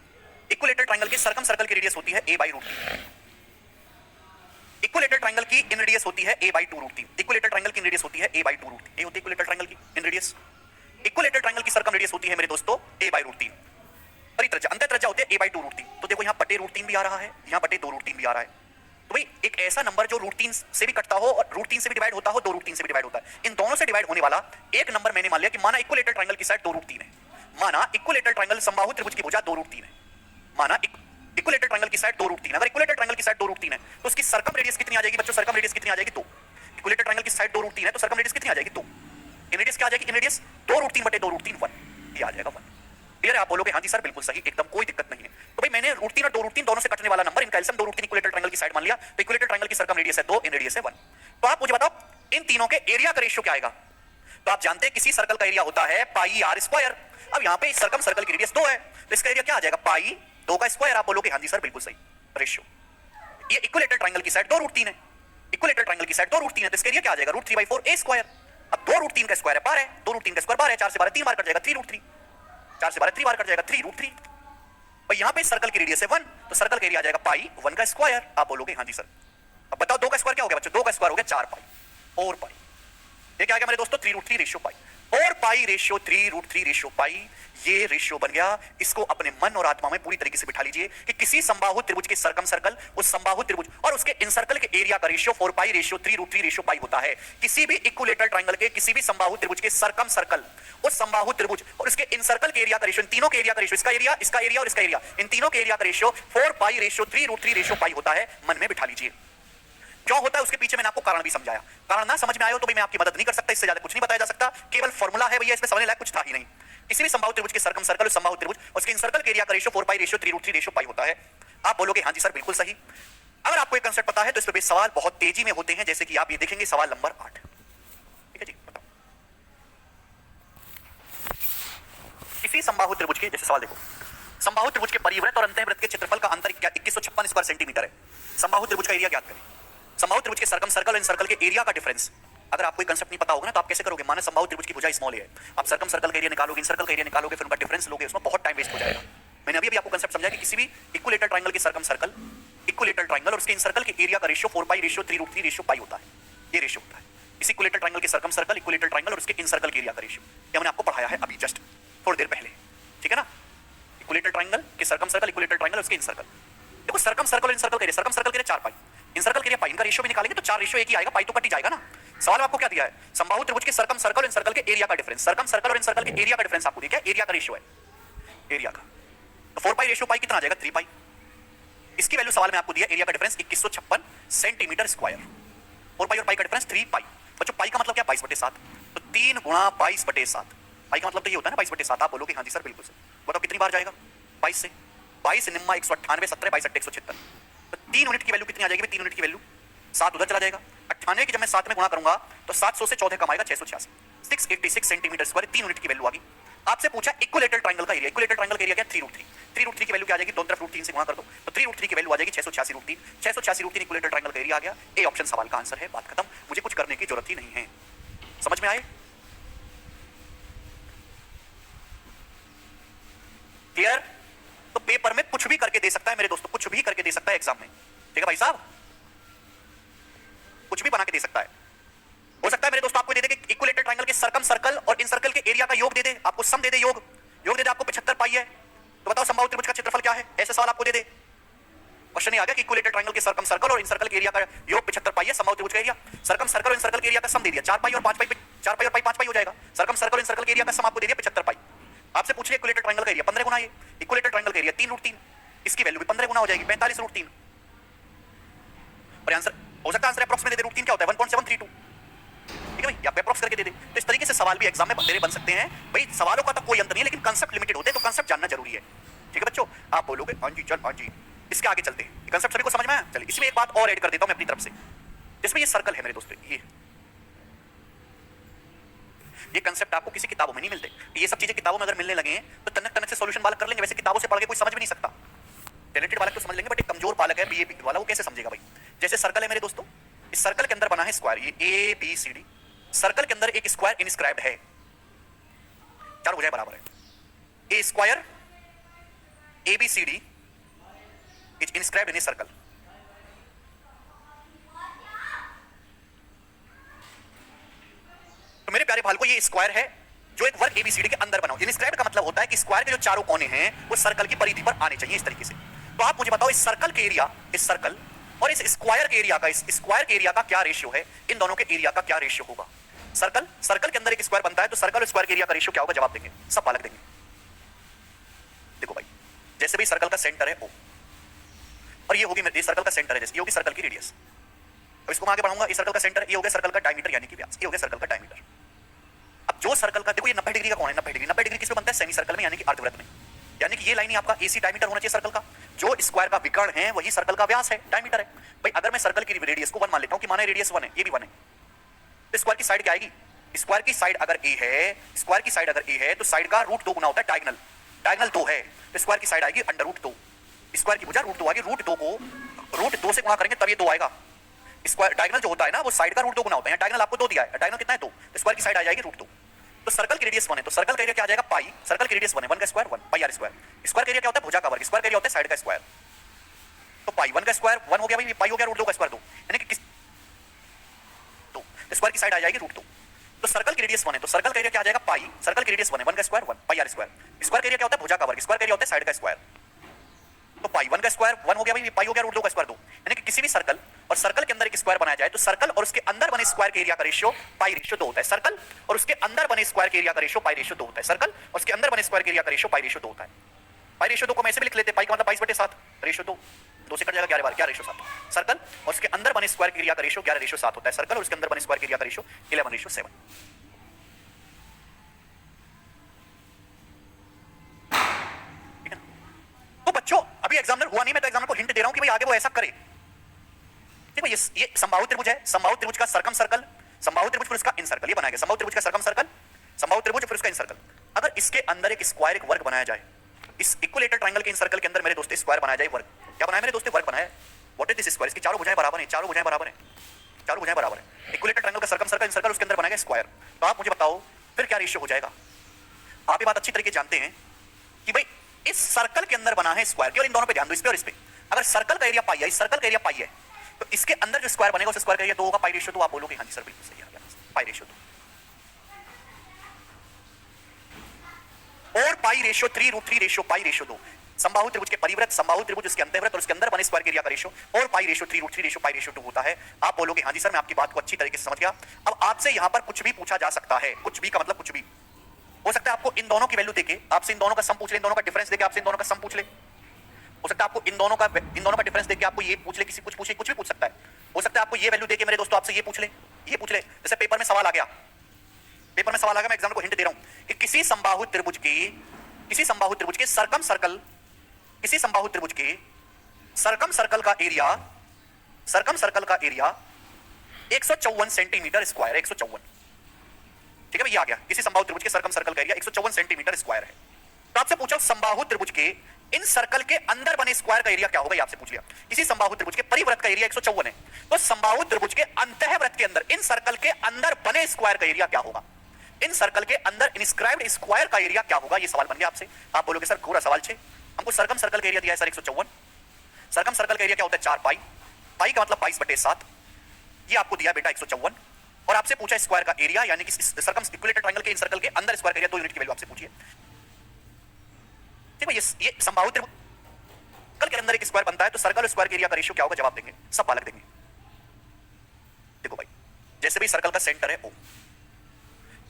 इक्विलेटरल ट्राइंगल के सर्कम सर्कल की रेडियस होती है a/√3। इक्विलेटरल ट्राइंगल की इन रेडियस होती है a/2√3। इक्विलेटरल ट्राइंगल की रेडियस होती है a/2√3। ये होती है इक्विलेटरल ट्राइंगल की इन रेडियस। इक्विलेटरल ट्राइंगल की सर्कम रेडियस होती है मेरे दोस्तों a/√3। परित्रिज्या अंतःत्रिज्या होती है a/2√3। तो देखो यहाँ बटे √3 भी आ रहा है, यहाँ बटे 2√3 भी आ रहा है। तो भाई एक ऐसा नंबर जो √3 से भी कटता हो और √3 से भी डिवाइड होता हो, 2√3 से भी डिवाइड होता है, इन दोनों से डिवाइड होने वाला एक नंबर मैंने मान लिया कि माना इक्विलेटरल ट्राइंगल की साइड 2√3 है, माना इक्विलेटरल ट्राइंगल समबाहु त्रिभुज की भुजा 2√3 है, माना इक्विलेटरल ट्राइंगल की साइड 2√3। अगर इक्विलेटरल ट्राइंगल की साइड 2√3 है तो उसकी सर्कम रेडियस कितनी आ जाएगी बच्चों? सर्कम रेडियस कितनी आ जाएगी? 2। इक्विलेटरल ट्राइंगल की साइड 2√3 है तो सर्कम रेडियस कितनी आ जाएगी? 2। इन रेडियस क्या आ जाएगी? इन रेडियस 2√3 बटे 2√3 1, ये आ जाएगा 1। क्लियर है? आप बोलोगे हाँ जी सर बिल्कुल सही, एकदम कोई दिक्कत नहीं है। तो भाई मैंने √3 और 2√3 दोनों से कटने वाला नंबर, इनका एलसीएम 2√3 इक्विलेटरल ट्राइंगल की साइड मान लिया। तो इक्विलेटरल ट्राइंगल की सर्कम रेडियस है 2, इन रेडियस है 1। तो आप मुझे बताओ इन तीनों के एरिया का रेशियो क्या आएगा? तो आप जानते हैं किसी सर्कल का एरिया होता है पाई r स्क्वायर। अब यहाँ पे इस सर्कम सर्कल की रेडियस 2 है तो इसका एरिया क्या आ जाएगा? पाई 2 का स्क्वायर। आप बोलोगे हाँ जी सर बिल्कुल सही रेशियो। ये इक्विलेटरल ट्राइंगल की साइड 2√3 है, इक्विलेटरल ट्राइंगल की साइड 2√3 है तो इसका एरिया क्या आ जाएगा? √3/4 a स्क्वायर। अब 2√3 का स्क्वायर है 12 है, 2√3 का स्क्वायर 12 है, 4 से 12 3 बार कट जाएगा 3√3, 4 से 12 3 बार कट जाएगा 3√3। भाई यहाँ पे सर्कल की रेडियस है 1 तो सर्कल का एरिया आ जाएगा पाई 1 का स्क्वायर। आप बोलोगे हाँ जी सर। अब बताओ 2 का स्क्वायर क्या हो गया बच्चों? 2 का स्क्वायर हो गया 4 पाई और पाई। ये क्या आ गया मेरे दोस्तों? 3√3 रेशियो पाई और पाई रेशियो 3√3 रेशियो पाई। ये रेशियो बन गया। इसको अपने मन और आत्मा में पूरी तरीके से बिठा लीजिए कि किसी समबाहु त्रिभुज के सर्कम सर्कल, उस समबाहु त्रिभुज और उसके इनसर्कल के एरिया का रेशियो 4 पाई रेशियो 3√3 रेशियो पाई होता है। किसी भी इक्विलेटरल ट्राइंगल के किसी भी समबाहु त्रिभुज के सर्कम सर्कल, उस समबाहु त्रिभुज और उसके इनसर्कल के एरिया का रेशियो, इन तीनों के एरिया का रेशियो, इसका एरिया, इसका एरिया और इसका एरिया, इन तीनों के एरिया का रेशियो 4 पाई रेशियो 3√3 रेशियो पाई होता है। मन में बिठा लीजिए। क्यों होता है उसके पीछे मैंने आपको कारण भी समझाया। कारण ना समझ में आया हो तो भी मैं आपकी मदद नहीं कर सकता, इससे ज्यादा कुछ नहीं बताया जा सकता। केवल फॉर्मूला है भैया, इसमें समझने लायक कुछ था ही नहीं। किसी भी समबाहु त्रिभुज के सर्कम सर्कल, समबाहु त्रिभुज और उसके इनसर्कल के एरिया का रेशियो 4 पाई रेशियो 3√3 रेशियो पाई होता है। आप बोलोगे हाँ जी सर बिल्कुल सही। अगर आपको एक कंसेप्ट पता है तो इस पे सवाल बहुत तेजी में होते हैं, जैसे कि आप ये देखेंगे सवाल नंबर 8। ठीक है जी, बताओ। किसी समबाहु त्रिभुज के, जैसे सवाल देखो, समबाहु त्रिभुज के परिवृत्त और अंतःवृत्त के क्षेत्रफल का अंतर 2156 स्क्वायर सेंटीमीटर है। समबाहु त्रिभुज का एरिया ज्ञात करें। समबाहु त्रिभुज के सर्कम सर्कल और इनसर्कल के एरिया का डिफरेंस। अगर आपको कंसेप्ट नहीं पता होगा ना तो आप कैसे करोगे? माने समबाहु त्रिभुज की भुजा स्मॉल है, आप सर्कम सर्कल का एरिया निकालोगे, इनसर्कल का एरिया निकालोगे, फिर उनका डिफरेंस लोगे, उसमें बहुत टाइम वेस्ट हो जाएगा। मैंने अभी आपको कंसेप्ट समझाया कि किसी भी इक्विलेटरल ट्राइंगल के सर्कम सर्कल, इक्विलेटरल ट्राइंगल और उसके इनसर्कल के एरिया का रेशियो 4 पाई रेशियो 3√3 रेशियो पाई होता है। ये रेशियो होता है इस इक्विलेटरल ट्राइंगल के सर्कम सर्कल, इक्विलेटरल ट्राइंगल और उसके इनसर्कल के एरिया का रेशियो। ये मैंने आपको पढ़ाया है अभी जस्ट थोड़ी देर पहले, ठीक है ना? इक्विलेटरल ट्राइंगल के सर्कम सर्कल, इक्विलेटरल ट्राइंगल और उसके इनसर्कल। देखो सर्कम सर्कल और इनसर्कल के एरिया, सर्कम सर्कल के एरिया 4 पाई, इनसर्कल के एरिया पाई, इनका रेशियो भी निकालेंगे तो 4 रेशियो एक ही आएगा, पाई तो कट ही जाएगा ना। सवाल में आपको क्या दिया है? समबाहु त्रिभुज के सर्कम सर्कल और इनसर्कल के एरिया का डिफरेंस। सर्कम सर्कल और इनसर्कल के एरिया का डिफरेंस आपको दिया है, एरिया का रेशियो है, एरिया का। तो 4 पाई रेशियो पाई कितना आ जाएगा? 3 पाई। इसकी वैल्यू सवाल में आपको दिया, एरिया का डिफरेंस 2156 सेंटीमीटर स्क्वायर। 4 पाई और पाई का डिफरेंस 3 पाई। बच्चों पाई का मतलब क्या? 22/7। तो 3 गुणा 22/7। पाई का मतलब तो ये होता है ना 22/7। आप बोलोगे हाँ जी सर बिल्कुल सर। बताओ कितनी बार जाएगा? 22 से। 22 निम्मा 198, 17 22 8 176। तो 3 यूनिट की वैल्यू कितनी आ जाएगी? 3 यूनिट की वैल्यू 7 उधर चला जाएगा। 98 की जब मैं 7 में गुणा करूंगा तो 700 से 14 कम आएगा 686। 686 सेंटीमीटर स्क्वायर 3 यूनिट की वैल्यू आ गई। आपसे पूछा इक्विलेटरल ट्रायंगल का एरिया, इक्विलेटरल ट्रायंगल का एरिया क्या? 3√3, 3√3 की वैल्यू क्या आ जाएगी? दोनों तरफ √3 से गुणा कर दो, तो 3√3 की वैल्यू आ जाएगी 686√3, 686√3 इक्विलेटरल ट्रायंगल का एरिया आ गया। ए ऑप्शन सवाल का आंसर है, बात खत्म, मुझे कुछ करने की जरूरत ही नहीं है। समझ में आए? क्लियर? तो पेपर में कुछ भी करके दे सकता है मेरे दोस्तों, कुछ भी करके दे सकता है एग्जाम में, ठीक है भाई साहब, कुछ भी बना के दे सकता है। हो सकता है मेरे दोस्तों आपको दे दे कि इक्विलेटरल ट्रायंगल के सर्कम सर्कल और इन सर्कल के एरिया का योग दे दे, आपको सम दे दे, योग दे दे आपको 75 पाई है, तो बताओ समबाहु त्रिभुज का क्षेत्रफल क्या है? ऐसे सवाल आपको दे दे। क्वेश्चन नहीं आ गया कि इक्विलेटरल ट्रायंगल के सर्कम सर्कल और इन सर्कल के एरिया का योग 75 पाई है, समबाहु त्रिभुज का एरिया, सर्कम सर्कल और इन सर्कल के एरिया का सम दे दिया 4 पाई और 5 पाई, 4 पाई और पाई 5 पाई हो जाएगा। सर्कम सर्कल और इन सर्कल के एरिया का सम आपको दे दिया 75 पाई। आपसे पूछ लिया इक्विलेटरल ट्रायंगल का एरिया 15 गुना, ये इक्विलेटरल ट्रायंगल का एरिया 3√3, इसकी वैल्यू भी 15 गुना हो जाएगी 45√3, और आंसर हो सकता है आंसर अप्रॉक्स में दे दे। √3 क्या होता है? 1.732, ठीक है भाई, या अप्रॉक्स करके दे दे। तो इस तरीके से सवाल भी एग्जाम में तेरे बन सकते हैं भाई। सवालों का तो कोई अंत नहीं है, लेकिन कंसेप्ट लिमिटेड होते हैं, तो कंसेप्ट जानना जरूरी है, ठीक है बच्चों। आप बोलोगे हाँ जी चल हाँ जी, इसके आगे चलते हैं। कंसेप्ट सभी को समझ में आया? चलिए इसमें एक बात और ऐड कर देता हूं मैं अपनी तरफ से, जिसमें ये सर्कल है मेरे दोस्तों, ये कंसेप्ट आपको किसी किताबों में नहीं मिलते। ये सब चीजें किताबों में अगर मिलने लगे हैं तो तनक तनक से सॉल्यूशन बालक कर लेंगे, वैसे किताबों से पढ़ के कोई समझ भी नहीं सकता। टैलेंटेड बालक तो समझ लेंगे, बट एक कमजोर बालक है बीए वाला, वो कैसे समझेगा भाई? जैसे सर्कल है मेरे दोस्तों, इस सर्कल के अंदर बना है स्क्वायर, ये A B C D, circle के अंदर एक स्क्वायर इनस्क्राइब्ड है, चार भुजाएं बराबर है, a square A B C D is inscribed in a circle. तो मेरे प्यारे भाल को ये स्क्वायर है जो एक वर्ग एबीसीडी के अंदर बना हो। इनस्क्राइब्ड का मतलब होता है कि स्क्वायर के जो चारों कोने हैं वो सर्कल की परिधि पर आने चाहिए, इस तरीके से। तो आप मुझे बताओ इस सर्कल के एरिया, इस सर्कल और इस स्क्वायर के एरिया का, इस स्क्वायर के एरिया का क्या रेशियो है? इन दोनों के एरिया का क्या रेशियो होगा? सर्कल के अंदर एक स्क्वायर बनता है, तो सर्कल और स्क्वायर के एरिया का रेशियो क्या होगा? जवाब देंगे, सब बालक देंगे। देखो भाई, जैसे भी सर्कल का सेंटर है O, और ये होगी मेरे सर्कल का सेंटर है, जैसे ये होगी सर्कल की रेडियस। अब इसको मैं आगे बढ़ाऊंगा, इस सर्कल का सेंटर, ये हो गया सर्कल का डायमीटर यानी कि व्यास, ये हो गया सर्कल का डायमीटर। अब जो सर्कल का देखो ये 90 डिग्री का कौन है? 90 डिग्री किस पे बनता है? सेमी सर्कल में, यानी कि अर्धवृत्त में। यानी कि ये लाइन ही आपका एसी डायमीटर होना चाहिए सर्कल का। जो स्क्वायर का विकर्ण है वही सर्कल का व्यास है, डायमीटर है। भाई अगर मैं सर्कल की रेडियस को 1 मान लेता हूं कि माने रेडियस 1 है, ये भी 1 है, तो स्क्वायर की साइड क्या आएगी? स्क्वायर की साइड अगर ए है, स्क्वायर की साइड अगर ए है तो साइड का रूट 2 गुना होता है डायगोनल, डायगोनल 2 है, तो स्क्वायर की साइड आएगी √2। स्क्वायर की भुजा √2 आएगी, √2 को √2 से गुणा करेंगे तब ये 2 आएगा। स्क्वायर डायगोनल जो होता है ना वो साइड का √2 गुना होता है। डायगोनल आपको 2 दिया है, डायगोनल कितना है? 2, तो स्क्वायर की साइड आ जाएगी √2। तो सर्कल की रेडियस 1 है, तो सर्कल का एरिया क्या आ जाएगा? पाई, सर्कल की रेडियस 1 है, 1 का square 1 pi r square. Square का एरिया क्या होता है? भुजा का वर्ग, स्क्वायर का एरिया होता है साइड का स्क्वायर। तो पाई 1 का स्क्वायर 1 हो गया भाई, पाई हो गया √2 का स्क्वायर 2, यानी कि तो स्क्वायर की साइड आ जाएगी √2। तो सर्कल की रेडियस 1 है, तो सर्कल का एरिया क्या आ जाएगा? पाई, सर्कल की रेडियस 1 है, 1 का square 1 pi r square. Square का एरिया क्या होता है? भुजा का वर्ग, स्क्वायर का एरिया होता है साइड का स्क्वायर। तो पाई 1 का स्क्वायर 1 हो गया भाई, पाई हो गया √2 का स्क्वायर 2, यानी कि किसी भी सर्कल और सर्कल के अंदर एक स्क्वायर बनाया जाए तो सर्कल और उसके अंदर बने स्क्वायर के एरिया का रेशियो पाई रेशियो 2 होता है। सर्कल और उसके अंदर बने स्क्वायर के एरिया का रेशियो पाई रेशियो 2 होता है। सर्कल और उसके अंदर बने स्क्वायर के एरिया का रेशियो पाई रेशियो 2 होता है। पाई रेशियो 2 को हम ऐसे भी लिख लेते हैं, पाई का मतलब 22/7, रेशियो 2, 2 से कट जाएगा 11 बार, क्या रेशियो 7। सर्कल और उसके अंदर बने स्क्वायर के एरिया का रेशियो 11/7 होता है। सर्कल और उसके अंदर बने स्क्वायर के एरिया का रेशियो 11/7। तो बच्चों अभी एग्जामिनर हुआ नहीं, मैं तो एग्जामिनर को हिंट दे रहा हूं कि भाई आगे वो ऐसा करे। देखो ये समबाहु त्रिभुज है, समबाहु त्रिभुज का सर्कम सर्कल, समबाहु त्रिभुज फिर उसका इन सर्कल, ये बनाया गया समबाहु त्रिभुज का सर्कम सर्कल, समबाहु त्रिभुज फिर उसका इन सर्कल। अगर इसके अंदर एक स्क्वायर एक वर्ग बनाया जाए, इस इक्विलेटरल ट्रायंगल के इन सर्कल के अंदर मेरे दोस्त स्क्वायर बनाया जाए, वर्ग क्या बनाया मेरे दोस्त? वर्ग बनाया। What is this square? इसकी चारों भुजाएं बराबर हैं, चारों भुजाएं बराबर हैं, चारों भुजाएं बराबर हैं। इक्विलेटरल ट्रायंगल का सर्कम सर्कल इन सर्कल, उसके अंदर बनाया गया स्क्वायर। तो आप मुझे बताओ फिर क्या रेशियो हो जाएगा? आप ये बात अच्छी तरीके जानते हैं कि भाई इस सर्कल के अंदर बना है स्क्वायर, केवल इन दोनों पे ध्यान दो, इस पे और इस पे। अगर सर्कल का एरिया पाई है, इस सर्कल का एरिया पाई है, तो इसके अंदर जो स्क्वायर बनेगा उस स्क्वायर का एरिया 2 होगा, पाई रेशियो 2। आप बोलोगे हाँ जी सर बिल्कुल सही है, पाई रेशियो 2 और पाई रेशियो 3√3 रेशियो पाई रेशियो 2। समबाहु त्रिभुज के परिवृत्त, समबाहु त्रिभुज उसके अंतःवृत्त और उसके अंदर बने स्क्वायर के एरिया का रेशियो और पाई रेशियो 3√3 रेशियो पाई रेशियो 2 होता है। आप बोलोगे हाँ जी सर मैं आपकी बात को अच्छी तरीके से समझ गया। अब आपसे यहां पर कुछ भी पूछा जा सकता है, कुछ भी का मतलब कुछ भी हो सकता है। आपको इन दोनों की वैल्यू देके आपसे इन दोनों का सम पूछ ले, इन दोनों का डिफरेंस देके आपसे इन दोनों का सम पूछ ले। हो सकता है आपको इन दोनों का डिफरेंस देके आपको ये पूछ ले, किसी कुछ पूछे, कुछ भी पूछ सकता है। हो सकता है आपको ये वैल्यू देके मेरे दोस्तों आपसे ये पूछ ले, ये पूछ ले। जैसे पेपर में सवाल आ गया, पेपर में सवाल आ गया, मैं एग्जामिनर को हिंट दे रहा हूं कि किसी समबाहु त्रिभुज के सर्कम सर्कल, किसी समबाहु त्रिभुज के सर्कम सर्कल का एरिया 154 सेंटीमीटर स्क्वायर, 154, ठीक है भाई, ये आ गया। किसी समबाहु त्रिभुज के सर्कम सर्कल का एरिया 154 सेंटीमीटर स्क्वायर है। तो आपसे पूछा समबाहु त्रिभुज के इन सर्कल के अंदर बने स्क्वायर का एरिया क्या होगा, ये आपसे पूछ लिया। किसी समबाहु त्रिभुज के परिवृत्त का एरिया 154 है, तो समबाहु त्रिभुज के अंतःवृत्त के अंदर इन सर्कल के अंदर बने स्क्वायर का एरिया क्या होगा, इन सर्कल के अंदर इंस्क्राइब्ड स्क्वायर का एरिया क्या होगा, ये सवाल बन गया आपसे। आप बोलोगे सर पूरा सवाल 6, हमको सर्कम सर्कल का एरिया दिया है सर 154। सर्कम सर्कल का एरिया क्या होता है 4 पाई, पाई का मतलब 22/7, ये आपको दिया बेटा 154। और आपसे पूछा स्क्वायर का एरिया, यानी कि सर्कम इक्विलेटरल ट्रायंगल के इन सर्कल के अंदर स्क्वायर का एरिया 2 यूनिट की वैल्यू आपसे पूछिए। ठीक है, ये समबाहु त्रिभुज के अंदर एक स्क्वायर बनता है, तो सर्कल और स्क्वायर के एरिया का रेशियो क्या होगा, जवाब देंगे, सब बालक देंगे। देखो भाई, जैसे भी सर्कल का सेंटर है O,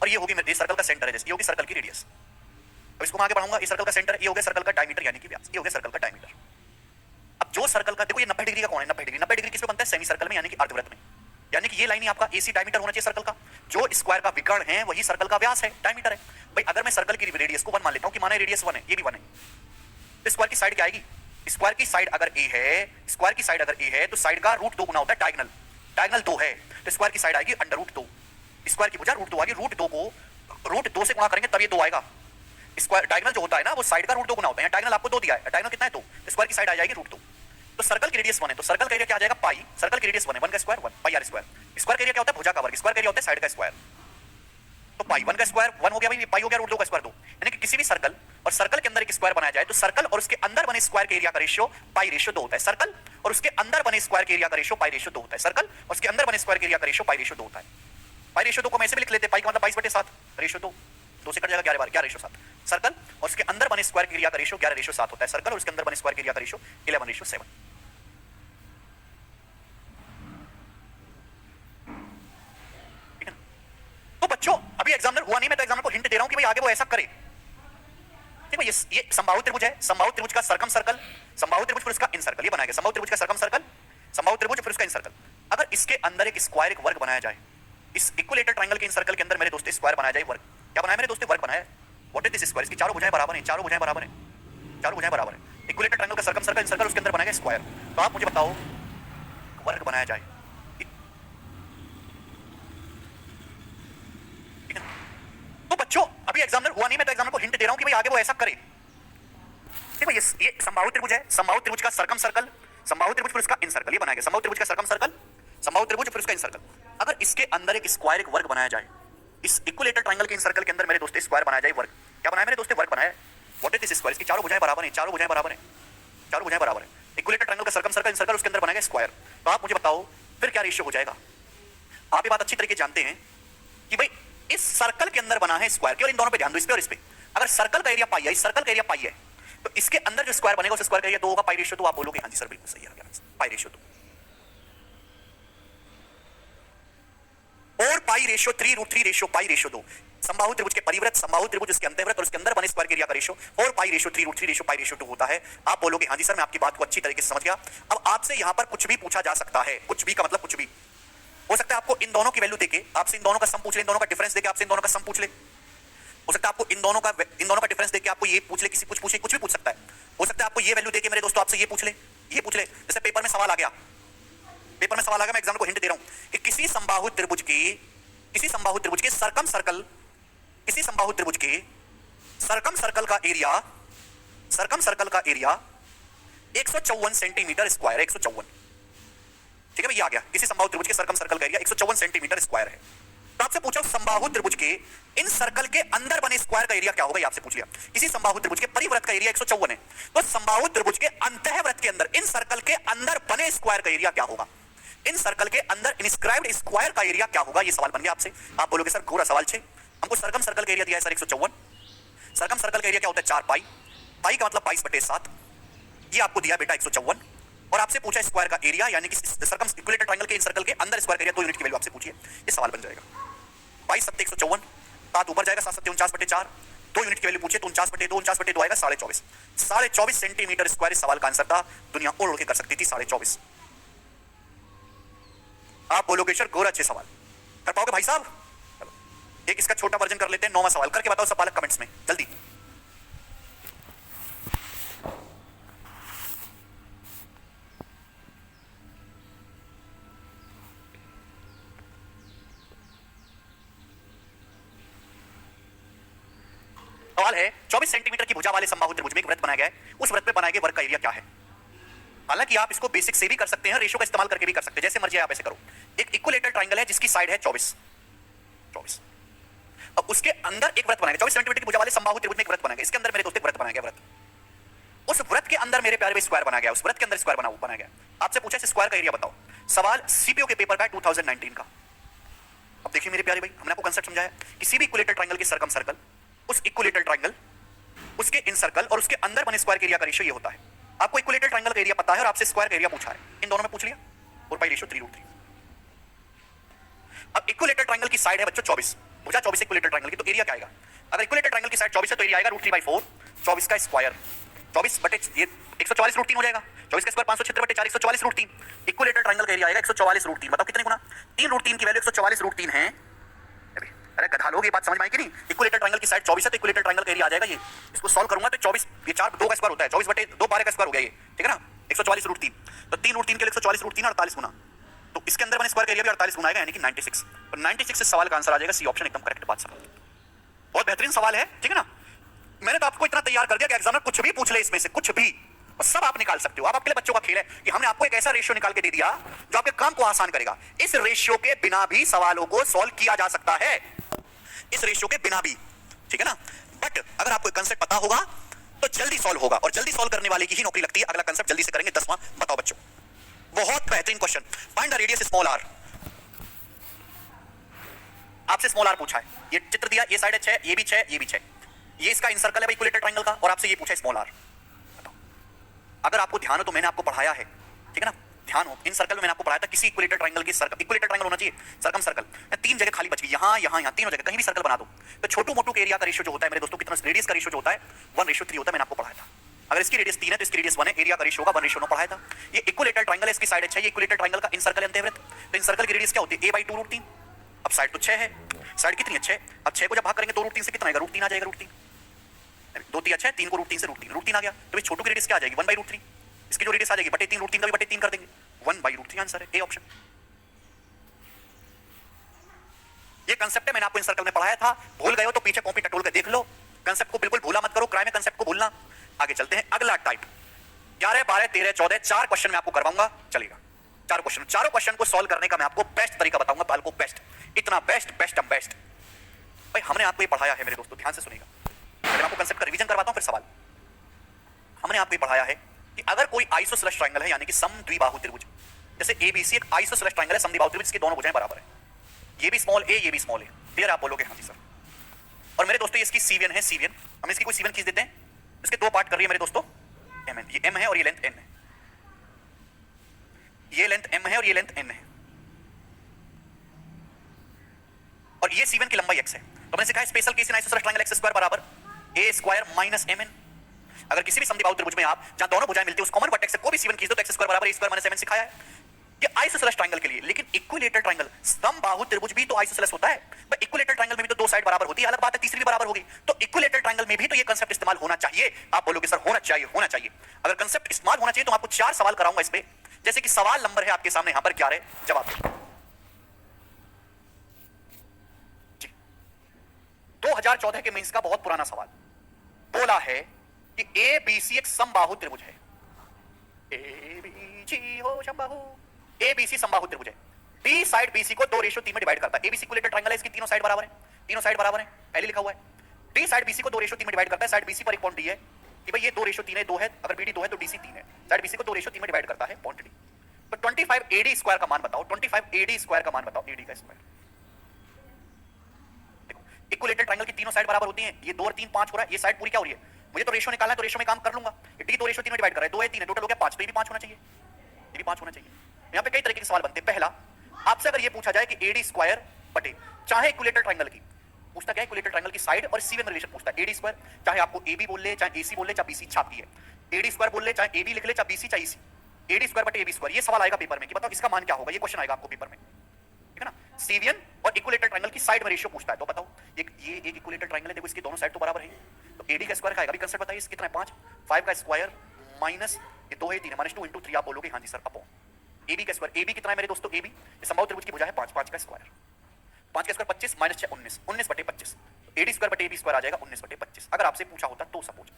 और ये होगी मेरे सर्कल का सेंटर है, जैसे ये होगी सर्कल की रेडियस। अब इसको मैं आगे बढ़ाऊंगा, ये सर्कल का सेंटर, ये हो गया सर्कल का डायमीटर यानी कि व्यास, ये हो गया सर्कल का डायमीटर। अब जो सर्कल का देखो ये 90 डिग्री का कौन है, 90 डिग्री, 90 डिग्री किसमें बनता है, सेमी सर्कल में यानी कि अर्धवृत्त में। यानी कि ये लाइन ही आपका AC डायमीटर होना चाहिए सर्कल का। जो स्क्वायर का विकर्ण है वही सर्कल का व्यास है, डायमीटर है। भाई अगर मैं सर्कल की रेडियस को 1 मान लेता हूं कि माने रेडियस 1 है, ये भी 1 है, तो स्क्वायर की साइड क्या आएगी, स्क्वायर की साइड अगर A है, स्क्वायर की साइड अगर A है तो साइड का रूट 2 गुना होता है डायगोनल, डायगोनल 2 है, तो स्क्वायर की साइड आएगी √2, स्क्वायर की भुजा √2 आएगी, √2 को √2 से गुणा करेंगे तब ये 2 आएगा। स्क्वायर डायगोनल जो होता है ना वो साइड का √2 गुना होता है, डायगोनल आपको 2 दिया है, डायगोनल कितना है 2, स्क्वायर की साइड आ जाएगी √2। तो सर्कल की रेडियस 1 है, तो सर्कल का एरिया क्या आ जाएगा पाई, सर्कल की रेडियस 1 है, 1 का स्क्वायर 1 पाई r स्क्वायर। स्क्वायर का एरिया क्या होता है भुजा का वर्ग, स्क्वायर का एरिया होता है साइड का स्क्वायर, तो पाई 1 का स्क्वायर 1 हो गया भाई, पाई हो गया √2 का स्क्वायर 2। यानी कि किसी भी सर्कल और सर्कल के अंदर एक स्क्वायर बनाया जाए तो सर्कल और उसके अंदर बने स्क्वायर के एरिया का रेशियो π/2 होता है। सर्कल और उसके अंदर बने स्क्वायर के एरिया का रेशियो π/2 होता है। सर्कल और उसके अंदर बने स्क्वायर के एरिया का रेशियो π/2 होता है। π/2 को हम ऐसे भी लिख लेते हैं, पाई का मतलब 22/7, रेशियो 2, 2 से कट जाएगा 11 बार, 11/7। सर्कल और उसके अंदर बने स्क्वायर के एरिया का रेशियो 11/7 होता है। सर्कल और उसके अंदर बने स्क्वायर के एरिया का रेशियो 11/7। ठीक है ना? तो बच्चों अभी एग्जामिनर हुआ नहीं, मैं तो एग्जामिनर को हिंट दे रहा हूं कि भाई आगे वो ऐसा करे। देखो ये समबाहु त्रिभुज है, समबाहु त्रिभुज का सर्कम सर्कल, समबाहु त्रिभुज फिर उसका इन सर्कल, ये बनाया गया समबाहु त्रिभुज का सर्कम सर्कल, समबाहु त्रिभुज फिर उसका इन सर्कल। अगर इसके अंदर एक स्क्वायर एक वर्ग बनाया जाए, इस इक्विलेटरल ट्रायंगल के इन सर्कल के अंदर मेरे दोस्त स्क्वायर बनाया जाए, वर्ग क्या बनाया मेरे दोस्त, वर्ग बनाया है। व्हाट इज दिस स्क्वायर, इसकी चारों भुजाएं बराबर हैं, चारों भुजाएं बराबर हैं, चारों भुजाएं बराबर हैं। इक्विलेटरल ट्रायंगल का सर्कम सर्कल इन सर्कल उसके अंदर बनाया गया स्क्वायर। तो आप मुझे बताओ वर्ग बनाया जाए, ठीक है। तो बच्चों अभी एग्जामिनर हुआ नहीं, मैं तो एग्जामिनर को हिंट दे रहा हूं कि भाई आगे वो ऐसा करे। देखो ये समबाहु त्रिभुज है, समबाहु त्रिभुज का सर्कम सर्कल, समबाहु त्रिभुज फिर उसका इन सर्कल, ये बनाया गया समबाहु त्रिभुज का सर्कम सर्कल, समबाहु त्रिभुज फिर उसका इन सर्कल। अगर इसके अंदर एक स्क्वायर एक वर्ग बनाया जाए, इस इक्विलेटरल ट्रायंगल के इन सर्कल के अंदर मेरे दोस्त स्क्वायर बनाया जाए, वर्ग क्या बनाया मेरे दोस्त, वर्ग बनाया है। व्हाट इज दिस स्क्वायर, इसकी चारों भुजाएं बराबर हैं, चारों भुजाएं बराबर हैं, चारों भुजाएं बराबर हैं। इक्विलेटरल ट्रायंगल का सर्कम सर्कल इन सर्कल उसके अंदर बनाया गया स्क्वायर। तो आप मुझे बताओ फिर क्या रेशियो हो जाएगा। आप ये बात अच्छी तरीके जानते हैं कि भाई इस सर्कल के अंदर बना है स्क्वायर, केवल इन दोनों पे ध्यान दो, इस पे और इस पे। अगर सर्कल का एरिया पाई है, इस सर्कल का एरिया पाई है, तो इसके अंदर जो स्क्वायर बनेगा उस स्क्वायर का एरिया 2 होगा, π/2। आप बोलोगे हाँ जी सर बिल्कुल सही है, π/2। और π/3 √3 π/2। समबाहु त्रिभुज के परिवृत्त, समबाहु त्रिभुज उसके अंतःवृत्त और उसके अंदर बने स्क्वायर के एरिया का रेशियो और π/3 √3 π/2 होता है। आप बोलोगे हाँ जी सर मैं आपकी बात को अच्छी तरीके से समझ गया। अब आपसे यहां पर कुछ भी पूछा जा सकता है, कुछ भी का मतलब कुछ भी हो सकता है। आपको इन दोनों की वैल्यू देके आपसे इन दोनों का सम पूछ ले, इन दोनों का डिफरेंस देके आपसे इन दोनों का सम पूछ ले। हो सकता है आपको इन दोनों का डिफरेंस देके आपको ये पूछ ले, किसी कुछ पूछे, कुछ भी पूछ सकता है। हो सकता है आपको ये वैल्यू देके मेरे दोस्तों आपसे ये पूछ ले, ये पूछ ले। जैसे पेपर में सवाल आ गया, पेपर में सवाल आ गया, मैं एग्जाम को हिंट दे रहा हूं कि किसी समबाहु त्रिभुज के सर्कम सर्कल, किसी समबाहु त्रिभुज के सर्कम सर्कल का एरिया, सर्कम सर्कल का एरिया 154 सेंटीमीटर स्क्वायर है, 154। ठीक है भाई, ये आ गया। किसी समबाहु त्रिभुज के सर्कम सर्कल का एरिया 154 सेंटीमीटर स्क्वायर है। तो आपसे पूछा समबाहु त्रिभुज के इन सर्कल के अंदर बने स्क्वायर का एरिया क्या होगा, ये आपसे पूछ लिया। किसी समबाहु त्रिभुज के परिवृत्त का एरिया 154 है, तो समबाहु त्रिभुज के अंतःवृत्त के अंदर इन सर्कल के अंदर बने स्क्वायर का एरिया क्या होगा, इन सर्कल के अंदर इंस्क्राइब्ड स्क्वायर का एरिया क्या होगा, ये सवाल बन गया आपसे। आप बोलोगे सर पूरा सवाल 6, हमको सर्कम सर्कल का एरिया दिया है सर 154। सर्कम सर्कल का एरिया क्या होता है 4 पाई, पाई का मतलब 22/7, ये आपको दिया बेटा 154। और आपसे पूछा स्क्वायर का एरिया, यानी कि सर्कम इक्विलेटरल ट्रायंगल के इन सर्कल के अंदर स्क्वायर का एरिया 2 यूनिट की वैल्यू आपसे पूछिए, ये सवाल बन जाएगा। 22 7 154, 7 ऊपर जाएगा 7 7 49/4, 2 यूनिट की वैल्यू पूछिए तो 49/2, 49/2 आएगा 24.5, 24.5 सेंटीमीटर स्क्वायर इस सवाल का आंसर था। दुनिया उड़ के कर सकती थी 24.5। आप बोलोगे सर गोरा 6 सवाल कर पाओगे भाई साहब? एक इसका छोटा वर्जन कर लेते हैं, 9वां सवाल करके बताओ सब बालक कमेंट्स में जल्दी। सवाल है 24 सेंटीमीटर की भुजा वाले समबाहु त्रिभुज में एक वृत्त बनाया गया है, उस वृत्त में बनाए गए वर्ग का एरिया क्या है? हालांकि आप इसको बेसिक से भी कर सकते हैं, रेशियो का इस्तेमाल करके भी कर सकते हैं, जैसे मर्जी आप ऐसे करो। एक इक्विलेटरल ट्रायंगल है जिसकी साइड है 24। अब उसके अंदर एक वृत्त बनाएगा, 24 सेंटीमीटर की भुजा वाले समबाहु त्रिभुज में एक वृत्त बनाएगा, इसके अंदर मेरे दोस्त एक वृत्त बनाया गया, वृत्त, उस वृत्त के अंदर मेरे प्यारे भाई स्क्वायर बनाया गया, उस वृत्त के अंदर स्क्वायर बनाया गया। आपसे पूछा इस स्क्वायर का एरिया बताओ। सवाल सीपीओ के पेपर का 2019 का। अब देखिए मेरे प्यारे भाई, हमने आपको कांसेप्ट समझाया, किसी भी इक्विलेटरल ट्रायंगल के सर्कम सर्कल, उस इक्विलेटरल ट्रायंगल, उसके इन सर्कल और उसके अंदर बने स्क्वायर के एरिया का रेशियो ये होता है। आपको इक्विलेटरल ट्रायंगल का एरिया पता है और आपसे स्क्वायर का एरिया पूछा है, इन दोनों में पूछ लिया, 4 रेशियो 3√3। अब इक्विलेटरल ट्रायंगल की साइड है बच्चों 24, भुजा 24 इक्विलेटरल ट्रायंगल की, तो एरिया क्या आएगा? अगर इक्विलेटरल ट्रायंगल की साइड 24 है तो एरिया आएगा √3/4, 24 का स्क्वायर, 24 बटे ये 144√3 हो जाएगा, 24 का स्क्वायर 576/4, 144√3। इक्विलेटरल ट्रायंगल का एरिया आएगा 144√3। बताओ कितने गुना? 3√3 की वैल्यू 144√3 है। अरे गधा लोग, ये बात समझ में आई कि नहीं? इक्विलेटरल ट्रायंगल की साइड 24 है तो इक्विलेटरल ट्रायंगल का एरिया आ जाएगा ये। इसको सॉल्व करूंगा तो 24, ये 4 2 का स्क्वायर होता है, 24 बटे 2 12 का स्क्वायर हो गया ये, ठीक है ना? 144√3, तो 3√3 के लिए 144√3 48 गुना, तो इसके अंदर बने स्क्वायर का एरिया भी 48 गुना आएगा, यानी कि 96। तो 96 से सवाल का आंसर आ जाएगा सी ऑप्शन, एकदम करेक्ट बात सर। बहुत बेहतरीन सवाल है, ठीक है ना? मैंने तो आपको इतना तैयार कर दिया कि एग्जामिनर कुछ भी पूछ ले इसमें से, कुछ भी, और सब आप निकाल सकते हो। अब आपके लिए बच्चों का खेल है कि हमने आपको एक ऐसा रेशियो निकाल के दे दिया जो आपके काम को आसान करेगा। इस रेशियो के बिना भी सवालों को सॉल्व किया जा सकता है, इस रेशियो के बिना भी, ठीक है ना? बट अगर आपको कंसेप्ट पता होगा तो जल्दी सॉल्व होगा, और जल्दी सॉल्व करने वाले की ही नौकरी लगती है। अगला कंसेप्ट जल्दी से करेंगे 10वां। बताओ बच्चों, बहुत बेहतरीन question, find the radius small r. आपसे स्मॉल आर पूछा है, ये चित्र दिया, ये साइड 6, ये भी 6, ये भी 6, ये इसका इंसर्कल है भाई इक्विलेटरल ट्रायंगल का, और आपसे ये पूछा है स्मॉल आर। बताओ, अगर आपको ध्यान हो तो मैंने आपको पढ़ाया है, ठीक है ना? ध्यान हो, इन सर्कल में मैंने आपको पढ़ाया था किसी इक्विलेटरल ट्रायंगल की सर्कल, इक्विलेटरल ट्रायंगल होना चाहिए, सर्कम सर्कल, 3 जगह खाली बच गई, यहां यहां यहां, तीनों जगह कहीं भी सर्कल बना दो, तो छोटू मोटू के एरिया का रेशियो जो होता है मेरे दोस्तों, कितना रेडियस का रेशियो जो होता है 1:3 होता है, मैंने आपको पढ़ाया था। अगर इसकी रेडियस 3 है तो इसकी रेडियस 1 है, एरिया का रेशियो होगा 1:9 पढ़ाया था। ये इक्विलेटरल ट्रायंगल है, इसकी साइड 6 है, ये इक्विलेटरल ट्रायंगल का इंसर्कल है अंतःवृत्त, तो इंसर्कल की रेडियस क्या होती है? a/2√3। अब साइड तो 6 है, साइड कितनी है? 6। अब 6 को जब भाग करेंगे 2√3 से कितना आएगा? √3 आ जाएगा, √3, 2 3 6, 3 को √3 से √3 आ गया, तो इस छोटू की रेडियस क्या आ जाएगी? 1/√3। इसकी जो रेडियस आ जाएगी बटे 3, √3 का भी बटे 3 कर देंगे, 1/√3 आंसर है, ए ऑप्शन। ये कंसेप्ट है, मैंने आपको इन सर्कल में पढ़ाया था, भूल गए हो तो पीछे कॉपी टटोल के देख लो, कंसेप्ट को बिल्कुल भूला मत करो, क्राइम में कंसेप्ट को भूलना। आगे चलते हैं, अगला टाइप 11 12 13 14 4 क्वेश्चन मैं आपको करवाऊंगा, चलेगा? 4 क्वेश्चन, चारों क्वेश्चन को सॉल्व करने का मैं आपको बेस्ट तरीका बताऊंगा, बाल को बेस्ट, इतना बेस्ट बेस्ट बेस्ट। भाई हमने आपको ये पढ़ाया है मेरे दोस्तों, ध्यान से सुनिएगा, पहले आपको कंसेप्ट का रिवीजन करवाता हूं फिर सवाल। हमने आपको ये पढ़ाया है कि अगर कोई आइसोसेलेस ट्रायंगल है, यानी कि समद्विबाहु त्रिभुज, जैसे एबीसी एक आइसोसेलेस ट्रायंगल है, समद्विबाहु त्रिभुज के दोनों भुजाएं बराबर है, ये भी स्मॉल ए, ये भी स्मॉल ए, क्लियर? आप बोलोगे हाँ जी सर। और मेरे दोस्तों ये इसकी सीवियन है, सीवियन, हम इसकी कोई सीवियन खींच देते हैं, इसके 2 पार्ट कर रही है मेरे दोस्तों, एम एन, ये एम है और ये लेंथ एन है, ये लेंथ एम है और ये लेंथ एन है, और ये सीवियन की लंबाई एक्स है। तो मैंने सिखाया special case in isosceles triangle x square बराबर ए स्क्वायर माइनस एम एन। अगर किसी भी समद्विबाहु त्रिभुज में आप जहां दोनों भुजाएं मिलती है उस कॉमन वर्टेक्स से कोई भी सीवन खींच दो तो एक्स स्क्वायर बराबर ए स्क्वायर माइनस एम एन सिखाया है, ये आइसोसेलेस ट्रायंगल के लिए। लेकिन इक्विलेटरल ट्रायंगल, समबाहु त्रिभुज भी तो आइसोसेलेस होता है, पर इक्विलेटरल ट्रायंगल में भी तो 2 साइड बराबर होती है, अलग बात है तीसरी भी बराबर होगी, तो इक्विलेटरल ट्रायंगल में भी तो ये कांसेप्ट इस्तेमाल होना चाहिए। आप बोलोगे सर होना चाहिए, होना चाहिए। अगर कांसेप्ट इस्तेमाल होना चाहिए तो आपको 4 सवाल कराऊंगा इस पे, जैसे कि सवाल नंबर है आपके सामने यहां पर 11, जवाब जी। 2014 के मेंस का बहुत पुराना सवाल, बोला है कि ए बी सी एक समबाहु त्रिभुज है, ए बी सी हो समबाहु, ए बी सी समबाहु त्रिभुज है, बी साइड बी सी को 2:3 में डिवाइड करता है। एबीसी इक्विलेटरल ट्रायंगल है, इसकी तीनों साइड बराबर है, तीनों साइड बराबर है, पहले लिखा हुआ है। डी साइड बीसी को 2:3 में डिवाइड करता है, साइड बीसी पर एक पॉइंट डी है कि भाई ये 2:3 है, 2 है, अगर बीडी 2 है तो डीसी 3 है, साइड बीसी को 2:3 में डिवाइड करता है पॉइंट डी। तो 25 एडी स्क्वायर का मान बताओ, 25 एडी स्क्वायर का मान बताओ, एडी का स्क्वायर। देखो इक्विलेटरल ट्रायंगल की तीनों साइड बराबर होती हैं, ये 2 और 3 5 हो रहा है, ये साइड पूरी क्या हो रही है? मुझे तो रेशियो निकालना है, तो रेशियो में काम कर लूंगा। डी 2:3 में डिवाइड कर रहा है, 2 है 3 है, टोटल हो गया 5, तो ये भी 5 होना चाहिए, ये भी 5 होना चाहिए। यहाँ पे कई तरीके के सवाल बनते हैं। पहला, आपसे अगर ये पूछा जाए कि एडी स्क्वायर बटे, चाहे इक्विलेटरल ट्रायंगल की पूछता क्या है, इक्विलेटरल ट्रायंगल की साइड और सीवन रिलेशन पूछता है, एडी स्क्वायर, चाहे आपको एबी बोल ले, चाहे एसी बोल ले, चाहे बीसी छापती है, एडी स्क्वायर बोल ले, चाहे एबी लिख ले, चाहे बीसी, चाहे एसी, एडी स्क्वायर बटे एबी स्क्वायर। ये सवाल आएगा पेपर में कि बताओ इसका मान क्या होगा, ये क्वेश्चन आएगा आपको पेपर में, ठीक है ना? सीवियन और इक्विलेटरल ट्रायंगल की साइड में रेशियो पूछता है, तो बताओ ये एक इक्विलेटरल ट्रायंगल है, देखो इसकी दोनों साइड तो बराबर है, तो एडी का स्क्वायर का आएगा, अभी कंसेप्ट बताइए कितना है? 5 का स्क्वायर माइनस ये 2 है 3 है, -2 × 3 आप बोलोगे हाँ जी सर, अपॉन एबी का स्क्वायर। एबी कितना है मेरे दोस्तों? एबी ये समबाहु त्रिभुज की भुजा है 5 का स्क्वायर। 5 का स्क्वायर 25 माइनस 6 19, 19 बटे 25, एडी स्क्वायर बटे एबी स्क्वायर आ जाएगा 19 बटे 25। अगर आपसे पूछा होता तो सपोज,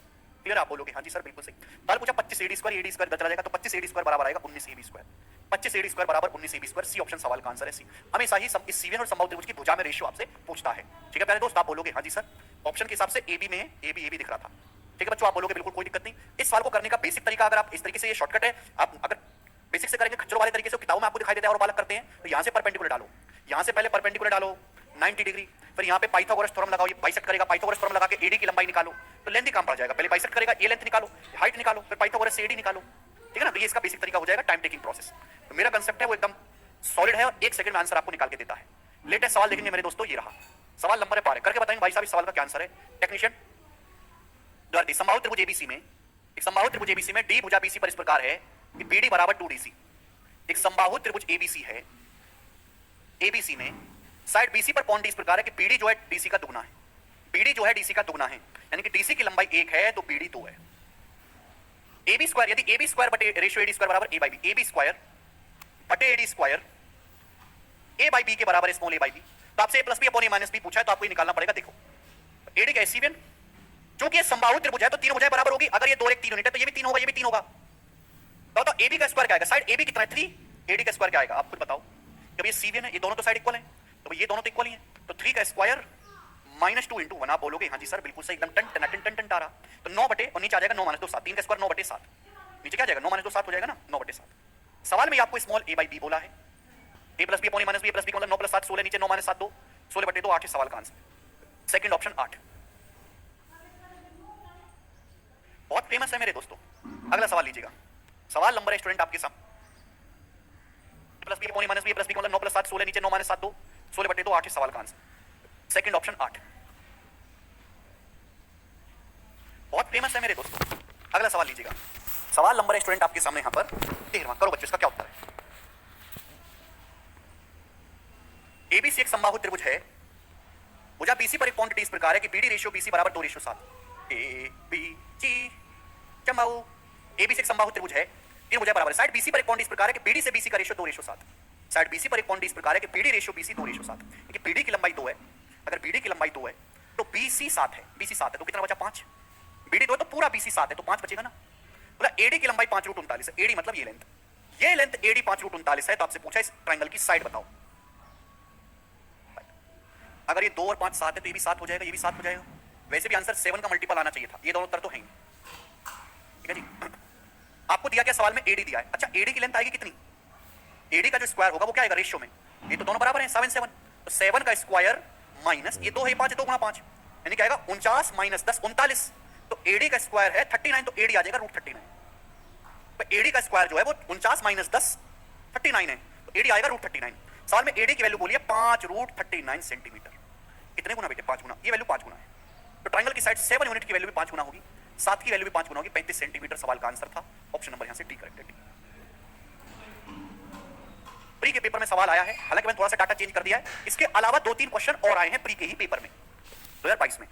क्लियर, आप बोलोगे हाँ जी सर बिल्कुल सही। कल पूछा 25 एडी स्क्वायर चला जाएगा तो 25 एडी स्क्वायर बराबर आएगा 19 एबी स्क्वायर, 25 एडी स्क्वायर बराबर 19 एबी स्क्वायर। सी ऑप्शन सवाल का आंसर है सी। हमेशा ही इस सीवियन और समबाहु त्रिभुज की भुजा में रेशियो आपसे पूछता है, ठीक है प्यारे दोस्त। आप बोलोगे हाँ जी सर, ऑप्शन के हिसाब से एबी में एबी दिख रहा था, ठीक है बच्चों, आप बोलोगे बिल्कुल कोई दिक्कत नहीं। इस सवाल को करने का बेसिक तरीका, अगर आप इस तरीके से, ये शॉर्टकट है, आप अगर बेसिक से करेंगे खच्चरों वाले तरीके से, किताबों में आपको दिखाई देता है और बालक करते हैं, तो यहां से परपेंडिकुलर डालो, यहां से पहले परपेंडिकुलर डालो 90 डिग्री, फिर यहाँ पे पाइथागोरस थ्योरम लगाओ, ये बाइसेक्ट करेगा, पाइथागोरस थ्योरम लगा के एडी की लंबाई निकालो, तो लेंथ ही काम पड़ जाएगा। पहले बाइसेक्ट करेगा, ये लेंथ निकालो, हाइट निकालो, फिर पाइथागोरस से एडी निकालो, ठीक है ना। तो ये इसका बेसिक तरीका हो जाएगा, टाइम टेकिंग प्रोसेस। तो मेरा कंसेप्ट है वो एकदम सॉलिड है और 1 सेकंड में आंसर आपको निकाल के देता है। लेटेस्ट सवाल देखेंगे मेरे दोस्तों, ये रहा सवाल नंबर है 12, करके बताएंगे भाई साहब इस सवाल का क्या आंसर है। टेक्नीशियन, समबाहु त्रिभुज एबीसी में, एक समबाहु त्रिभुज एबीसी में डी भुजा बीसी पर इस प्रकार है कि बीडी बराबर 2डीसी। एक समबाहु त्रिभुज एबीसी है, एबीसी में साइड बीसी पर कौन डी इस प्रकार है कि बीडी जो है डीसी का दुगना है, बीडी जो है डीसी का दुगना है, यानी कि डीसी की लंबाई 1 है तो बीडी 2 है। एबी स्क्वायर, यदि एबी स्क्वायर बटे रेशियो एडी स्क्वायर बराबर A by B, AB square बटे AD square A by B के बराबर स्मॉल ए बाई बी, तो आपसे A plus B upon A minus B पूछा है तो आपको ये निकालना पड़ेगा। देखो एडी का एसीवियन, चूंकि ये समबाहु त्रिभुज है तो तीन भुजाएं बराबर होगी, अगर ये 2 और 1 3 यूनिट है तो ये भी 3 होगा, ये भी 3 होगा। तो एबी का स्क्वायर क्या आएगा, साइड एबी कितना है 3, एडी का स्क्वायर क्या आएगा आप खुद बताओ। जब ये सीवियन है, ये दोनों तो साइड इक्वल है, तो ये दोनों तो इक्वल ही है, तो 3 का स्क्वायर माइनस 2 इंटू 1। आप बोलोगे हाँ जी सर बिल्कुल सही, एकदम टन टन टन टन टन आ रहा। तो 9 बटे और नीचे आ जाएगा 9 माइनस 2 7, 3 का स्क्वायर 9 बटे 7, नीचे क्या आ जाएगा 9 माइनस 2 7 हो जाएगा ना, 9 बटे 7। सवाल में आपको स्मॉल ए बाई बी बोला है, ए plus B upon A minus B, A plus B मतलब 9 प्लस 7 16, नीचे 9 माइनस 7 2, 16 बटे 2 8 है सवाल का आंसर। सेकंड ऑप्शन 8 बहुत फेमस है मेरे दोस्तों। अगला सवाल लीजिएगा, सवाल नंबर है स्टूडेंट आपके सामने, plus B upon A minus B, A plus B मतलब 9 प्लस 7 16, नीचे 9 माइनस 7 2, 16 बटे 2 8 है सवाल का आंसर। सेकंड ऑप्शन 8 बहुत फेमस है मेरे दोस्तों। अगला सवाल लीजिएगा, सवाल नंबर है स्टूडेंट आपके सामने यहां पर 13वां, करो बच्चों इसका क्या उत्तर है। एबीसी एक समबाहु त्रिभुज है, भुजा बीसी पर एक क्वांटिटी इस प्रकार है कि बीडी रेशियो बीसी बराबर 2:7। ए बी सी समबाहु, एबीसी एक समबाहु त्रिभुज है, तीन भुजाएं बराबर है, साइड बीसी पर एक क्वांटिटी इस प्रकार है कि बीडी से बीसी का रेशियो 2:7। साइड बीसी पर एक क्वांटिटी इस प्रकार है कि बीडी रेशियो बीसी 2:7, क्योंकि बीडी की लंबाई 2 है, अगर बीडी की लंबाई 2 है तो बीसी 7 है, बीसी 7 है तो कितना बचा 5, बीडी 2 है तो पूरा बीसी 7 है तो 5 बचेगा ना। बोला एडी की लंबाई 5√39 है, एडी मतलब ये लेंथ एडी 5√39 है, तो आपसे पूछा इस ट्रायंगल की साइड बताओ। अगर ये 2 और 5 7 है तो ये भी 7 हो जाएगा, ये भी 7 हो जाएगा। वैसे भी आंसर 7 का मल्टीपल आना चाहिए था, ये दोनों उत्तर तो हैं, ठीक है जी। आपको दिया क्या सवाल में, एडी दिया है। अच्छा एडी की लेंथ आएगी कितनी, एडी का जो स्क्वायर होगा वो क्या आएगा रेशियो में, ये तो दोनों बराबर हैं 7 7, तो 7 का स्क्वायर माइनस ये 2 है 5 है 2 गुना 5 यानी क्या आएगा 49 माइनस 10 39, तो एडी का स्क्वायर है 39, तो एडी आ जाएगा √39। तो एडी का स्क्वायर जो है वो 49 माइनस 10 39 है, तो एडी आएगा √39। सवाल में एडी की वैल्यू बोलिए 5√39 सेंटीमीटर, कितने गुना बेटे 5 गुना, ये वैल्यू 5 गुना है। तो ट्रायंगल की साइड 7 यूनिट की वैल्यू भी 5 गुना होगी, 7 की वैल्यू भी 5 गुना होगी, 35 सेंटीमीटर सवाल का आंसर था। ऑप्शन नंबर यहां से डी करेक्ट है। प्री के पेपर में सवाल आया है, हालांकि मैंने थोड़ा सा डाटा चेंज कर दिया है, इसके अलावा 2-3 क्वेश्चन और आए हैं प्री के ही पेपर में 2022 में।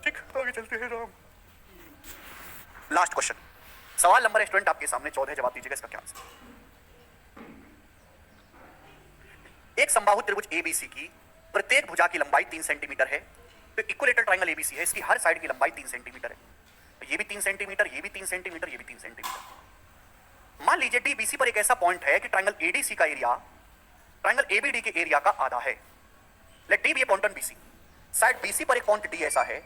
ठीक, आगे चलते हैं राम। लास्ट क्वेश्चन, सवाल नंबर स्टूडेंट आपके सामने 14, जवाब दीजिएगा इसका क्या आंसर। एक समबाहु त्रिभुज एबीसी की प्रत्येक भुजा की लंबाई 3 सेंटीमीटर है, तो इक्विलेटरल ट्रायंगल एबीसी है, इसकी हर साइड की लंबाई 3 सेंटीमीटर है, तो ये भी 3 सेंटीमीटर, ये भी 3 सेंटीमीटर, ये भी 3 सेंटीमीटर। मान लीजिए डी बीसी पर एक ऐसा पॉइंट है कि ट्रायंगल एडीसी का एरिया ट्रायंगल एबीडी के एरिया का आधा है। Let D be a point on BC, side BC पर एक पॉइंट डी ऐसा है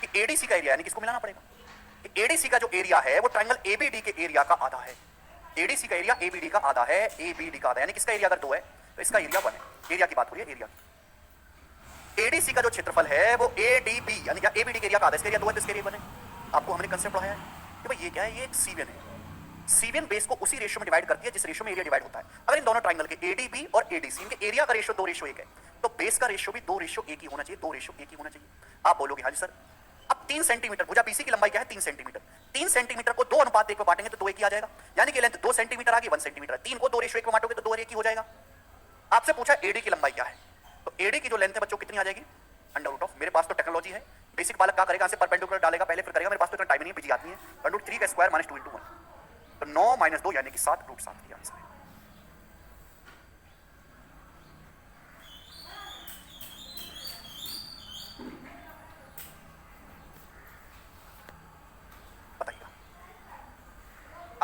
कि एडीसी का एरिया, यानी किसको मिलाना पड़ेगा, एडीसी का जो एरिया है वो ट्रायंगल एबीडी के एरिया का आधा है। एडीसी का एरिया एबीडी का आधा है, एबीडी का आधा, यानी किसका एरिया अगर 2 है तो इसका एरिया 1 है। एरिया की बात हो रही है, एरिया। एडीसी का जो क्षेत्रफल है वो एडीबी यानी क्या एबीडी के एरिया का आधा, इसका एरिया 2 है तो इसका एरिया 1 है। आपको हमने कंसेप्ट पढ़ाया है कि भाई ये क्या है, ये एक सीवियन है, सीवियन बेस को उसी रेशियो में डिवाइड करती है जिस रेशियो में एरिया डिवाइड होता है। अगर इन दोनों ट्रायंगल के एडीबी और एडीसी इनके एरिया का रेशियो 2:1 है, तो बेस का रेशियो भी 2:1 ही होना चाहिए, 2:1 ही होना चाहिए। आप बोलोगे हाँ जी सर, अब 3 सेंटीमीटर, भुजा बीसी की लंबाई क्या है 3 सेंटीमीटर, 3 सेंटीमीटर को 2:1 में बांटेंगे तो 2:1 आ जाएगा, यानी कि लेंथ 2 सेंटीमीटर आ गई, 1 सेंटीमीटर, 3 को 2:1 में बांटोगे तो 2:1 ही हो जाएगा। आपसे पूछा एडी की लंबाई क्या है, तो एडी की जो लेंथ है बच्चों कितनी आ जाएगी, √, मेरे पास तो टेक्नोलॉजी है, बेसिक बालक क्या करेगा, परपेंडिकुलर डालेगा पहले फिर करेगा, मेरे पास तो इतना टाइम नहीं है, बिजी आदमी है, √3 का स्क्वायर माइनस 2 इंटू 1, तो 9 - 2 यानी कि 7 √7 की आंसर है।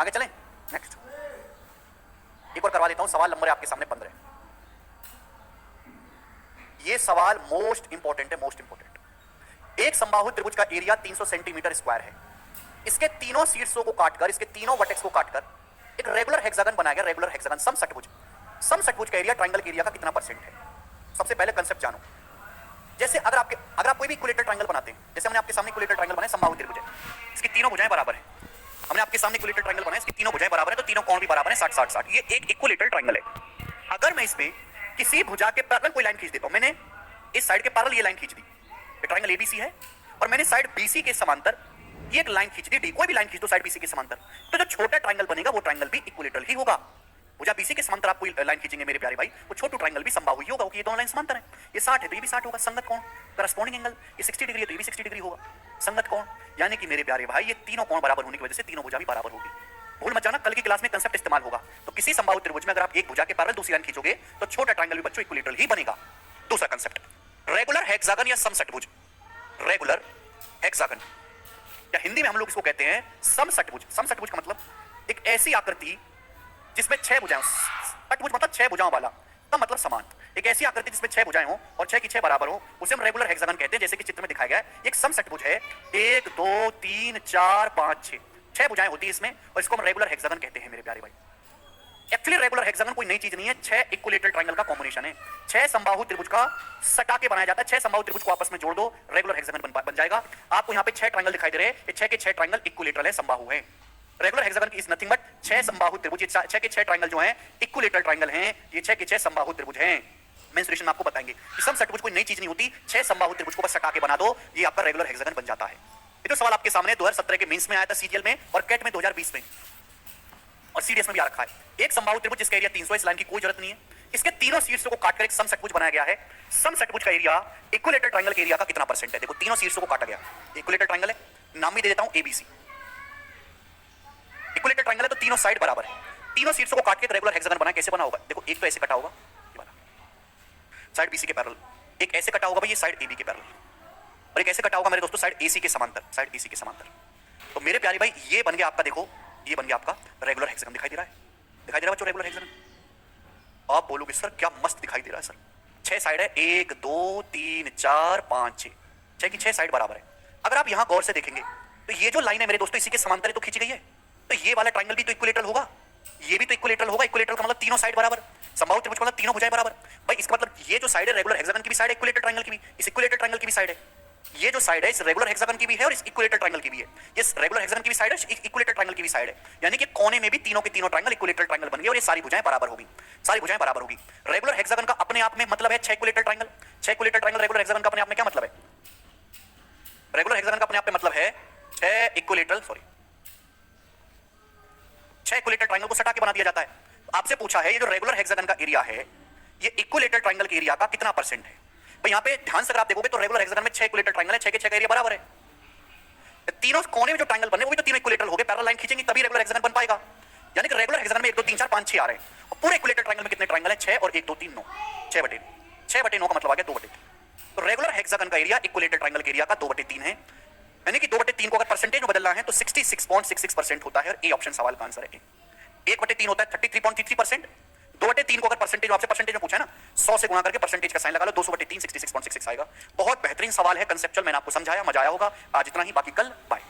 आगे चलें, नेक्स्ट एक और करवा देता हूं। सवाल नंबर है आपके सामने 15। ये सवाल मोस्ट इंपॉर्टेंट है, मोस्ट इंपॉर्टेंट। एक समबाहु त्रिभुज का एरिया 300 सेंटीमीटर स्क्वायर है। इसके तीनों शीर्षों को काटकर, इसके तीनों वर्टेक्स को काटकर एक रेगुलर हेक्सागन बनाया गया। Regular hexagon, समषटभुज। समषटभुज का एरिया ट्रायंगल के एरिया का कितना परसेंट है? सबसे पहले कंसेप्ट जानो। जैसे अगर आप कोई भी इक्विलेटरल ट्रायंगल बनाते हैं, जैसे हमने आपके सामने इक्विलेटरल ट्रायंगल बनाया, समबाहु त्रिभुज है, इसकी तीनों भुजाएं बराबर है। हमने आपके सामने इक्विलेटरल ट्रायंगल बनाया, इसकी तीनों भुजाएं बराबर है, तो तीनों कोण भी बराबर है, 60 60 60। ये एक इक्विलेटरल ट्रायंगल है। अगर मैं इसमें किसी भुजा के पैरेलल कोई लाइन खींच देता हूं, मैंने इस साइड के पैरेलल ये लाइन खींच दी, ये ट्रायंगल एबीसी है, और मैंने साइड बीसी के समांतर ये एक लाइन खींच दी, डी, कोई भी लाइन खींच दो साइड बीसी के समांतर, तो जो छोटा ट्रायंगल बनेगा वो ट्रायंगल भी इक्विलेटरल ही होगा। भुजा बीसी के समांतर आप कोई लाइन खींचेंगे मेरे प्यारे भाई, वो छोटू ट्रायंगल भी समबाहु ही होगा, क्योंकि ये दोनों लाइन समांतर हैं। ये 60 है तो ये भी 60 होगा, संगत कोण, करस्पॉन्डिंग एंगल। ये 60 डिग्री है तो ये भी 60 डिग्री होगा, संगत कोण। यानी कि मेरे प्यारे भाई ये तीनों कोण बराबर होने की वजह से तीनों भुजा भी बराबर होगी। भूल मत जाना, कल की क्लास में कंसेप्ट इस्तेमाल होगा। तो किसी समबाहु त्रिभुज में अगर आप एक भुजा के पैरेलल दूसरी लाइन खींचोगे तो छोटा ट्रायंगल भी बच्चों इक्विलेटरल ही बनेगा। दूसरा कंसेप्ट, रेगुलर हेक्सागन या समषटभुज। रेगुलर हेक्सागन या हिंदी में हम लोग इसको कहते हैं समषटभुज। समषटभुज का मतलब एक ऐसी आकृति जिसमें 6 भुजाएं, षटभुज मतलब 6 भुजाओं वाला, तो मतलब समान। एक ऐसी आकृति जिसमें 6 भुजाएं हो और 6 की 6 बराबर हो, उसे हम रेगुलर हेक्सागन कहते हैं। जैसे कि चित्र में दिखाया गया है, एक समषटभुज है, 1 2 3 4 5 6, 6 भुजाएं होती है इसमें, और इसको हम रेगुलर हेक्सागन कहते हैं मेरे प्यारे भाई। एक्चुअली रेगुलर हेक्सागन कोई नई चीज नहीं है, 6 इक्विलेटरल ट्रायंगल का कॉम्बिनेशन है। 6 समबाहु त्रिभुज का सटा के बनाया जाता है। 6 समबाहु त्रिभुज को आपस में जोड़ दो, रेगुलर हेक्सागन बन जाएगा। आपको यहाँ पे 6 ट्रायंगल दिखाई दे रहे हैं, ये 6 के 6 ट्रायंगल इक्विलेटरल है, समबाहु है। Regular hexagon is nothing but 6 समबाहु त्रिभुज। 6 के 6 ट्रायंगल जो हैं इक्विलेटरल ट्रायंगल हैं, ये 6 के 6 समबाहु त्रिभुज हैं। मेंसुरेशन में आपको बताएंगे कि समषटभुज कोई नई चीज नहीं होती, 6 समबाहु त्रिभुज को बस सटा के बना दो, ये आपका रेगुलर हेक्सागन बन जाता है। ये तो सवाल आपके सामने 2017 के मेंस में आया था सीजीएल में, और कैट में 2020 में, और सीडीएस में भी आ रखा है। एक समबाहु त्रिभुज जिसका एरिया 300, इस लाइन की कोई जरूरत नहीं है। इसके तीनों शीर्षों को काटकर एक समषटभुज बनाया गया है। समषटभुज का एरिया इक्विलेटरल ट्रायंगल के एरिया का कितना परसेंट है? देखो तीनों शीर्षों को काटा गया, इक्विलेटरल ट्रायंगल है, नाम भी दे देता हूं एबीसी। इक्विलेटरल ट्रायंगल है तो तीनों साइड बराबर है, तीनों शीर्षों को काट के रेगुलर हेक्सागन बना। कैसे बना होगा? देखो एक तो ऐसे कटा होगा, ये वाला साइड बीसी के पैरेलल, एक ऐसे कटा होगा भाई ये साइड एबी के पैरेलल, और एक ऐसे कटा होगा मेरे दोस्तों साइड एसी के समांतर, साइड बीसी के समांतर। तो मेरे प्यारे भाई ये बन गया आपका, देखो ये बन गया आपका रेगुलर हेक्सागन। दिखाई दे रहा है, दिखाई दे रहा है बच्चों रेगुलर हेक्सागन। आप बोलोगे सर क्या मस्त दिखाई दे रहा है सर, 6 साइड है, 1 2 3 4 5 6, 6 की 6 साइड बराबर है। अगर आप यहां गौर से देखेंगे तो ये जो लाइन है मेरे दोस्तों इसी के समांतर तो खींची गई है, तो ये वाला ट्रायंगल भी तो इक्विलेटरल होगा, ये भी तो इक्विलेटरल होगा। इक्विलेटरल का मतलब तीनों साइड बराबर, समबाहु त्रिभुज का मतलब तीनों भुजाएं बराबर। भाई इसका मतलब ये जो साइड है रेगुलर हेक्सागन की भी साइड है, इक्विलेटरल ट्रायंगल की भी, इस इक्विलेटरल ट्रायंगल की भी साइड है। ये जो साइड है इस रेगुलर हेक्सागन की भी है और इस इक्विलेटरल ट्रायंगल की भी है। ये रेगुलर हेक्सागन की भी साइड है, इक्विलेटरल ट्रायंगल की भी साइड है। यानी कि कोने में भी तीनों के तीनों ट्रायंगल इक्विलेटरल ट्रायंगल बन गए और ये सारी भुजाएं बराबर होगी, सारी भुजाएं बराबर होगी। रेगुलर हेक्सागन का अपने आप में मतलब है 6 equilateral triangle. 6 equilateral triangle regular hexagon का अपने आप में क्या मतलब है? रेगुलर हेक्सागन का अपने आप में मतलब है 6 इक्विलेटरल, सॉरी 6 इक्विलेटरल ट्रायंगल को सटा के बना दिया जाता है। आपसे पूछा है ये जो रेगुलर हेक्सागन का एरिया है ये इक्विलेटरल ट्रायंगल के एरिया का कितना परसेंट है? भाई यहाँ पे ध्यान से अगर आप देखोगे तो रेगुलर हेक्सागन में 6 इक्विलेटरल ट्रायंगल है, 6 के 6 का एरिया बराबर है। तीनों कोने में जो ट्रायंगल बने वो भी तो तीनों इक्विलेटरल हो गए, पैरेलल लाइन खींचेंगे तभी रेगुलर हेक्सागन बन पाएगा। यानी कि रेगुलर हेक्सागन में 1 2 3 4 5 6 आ रहे हैं, और पूरे इक्विलेटरल ट्रायंगल में कितने ट्रायंगल है? 6 और 1 2 3 9, 6/9 का मतलब आ गया 2/3। तो रेगुलर हेक्सागन का एरिया इक्विलेटरल ट्रायंगल के एरिया का 2/3 है। यानी कि 2/3 को अगर परसेंटेज में बदलना है तो 66.66% होता है, और ए ऑप्शन सवाल का आंसर है। 1/3 होता है 33.33%। 2/3 को अगर परसेंटेज, आपसे परसेंटेज में पूछा है ना, 100 से गुणा करके परसेंटेज का साइन लगा लो, 200/3 66.66 आएगा। बहुत बेहतरीन सवाल है, कंसेप्चुअल मैंने आपको समझाया, मजा आया होगा। आज इतना ही, बाकी कल बाय।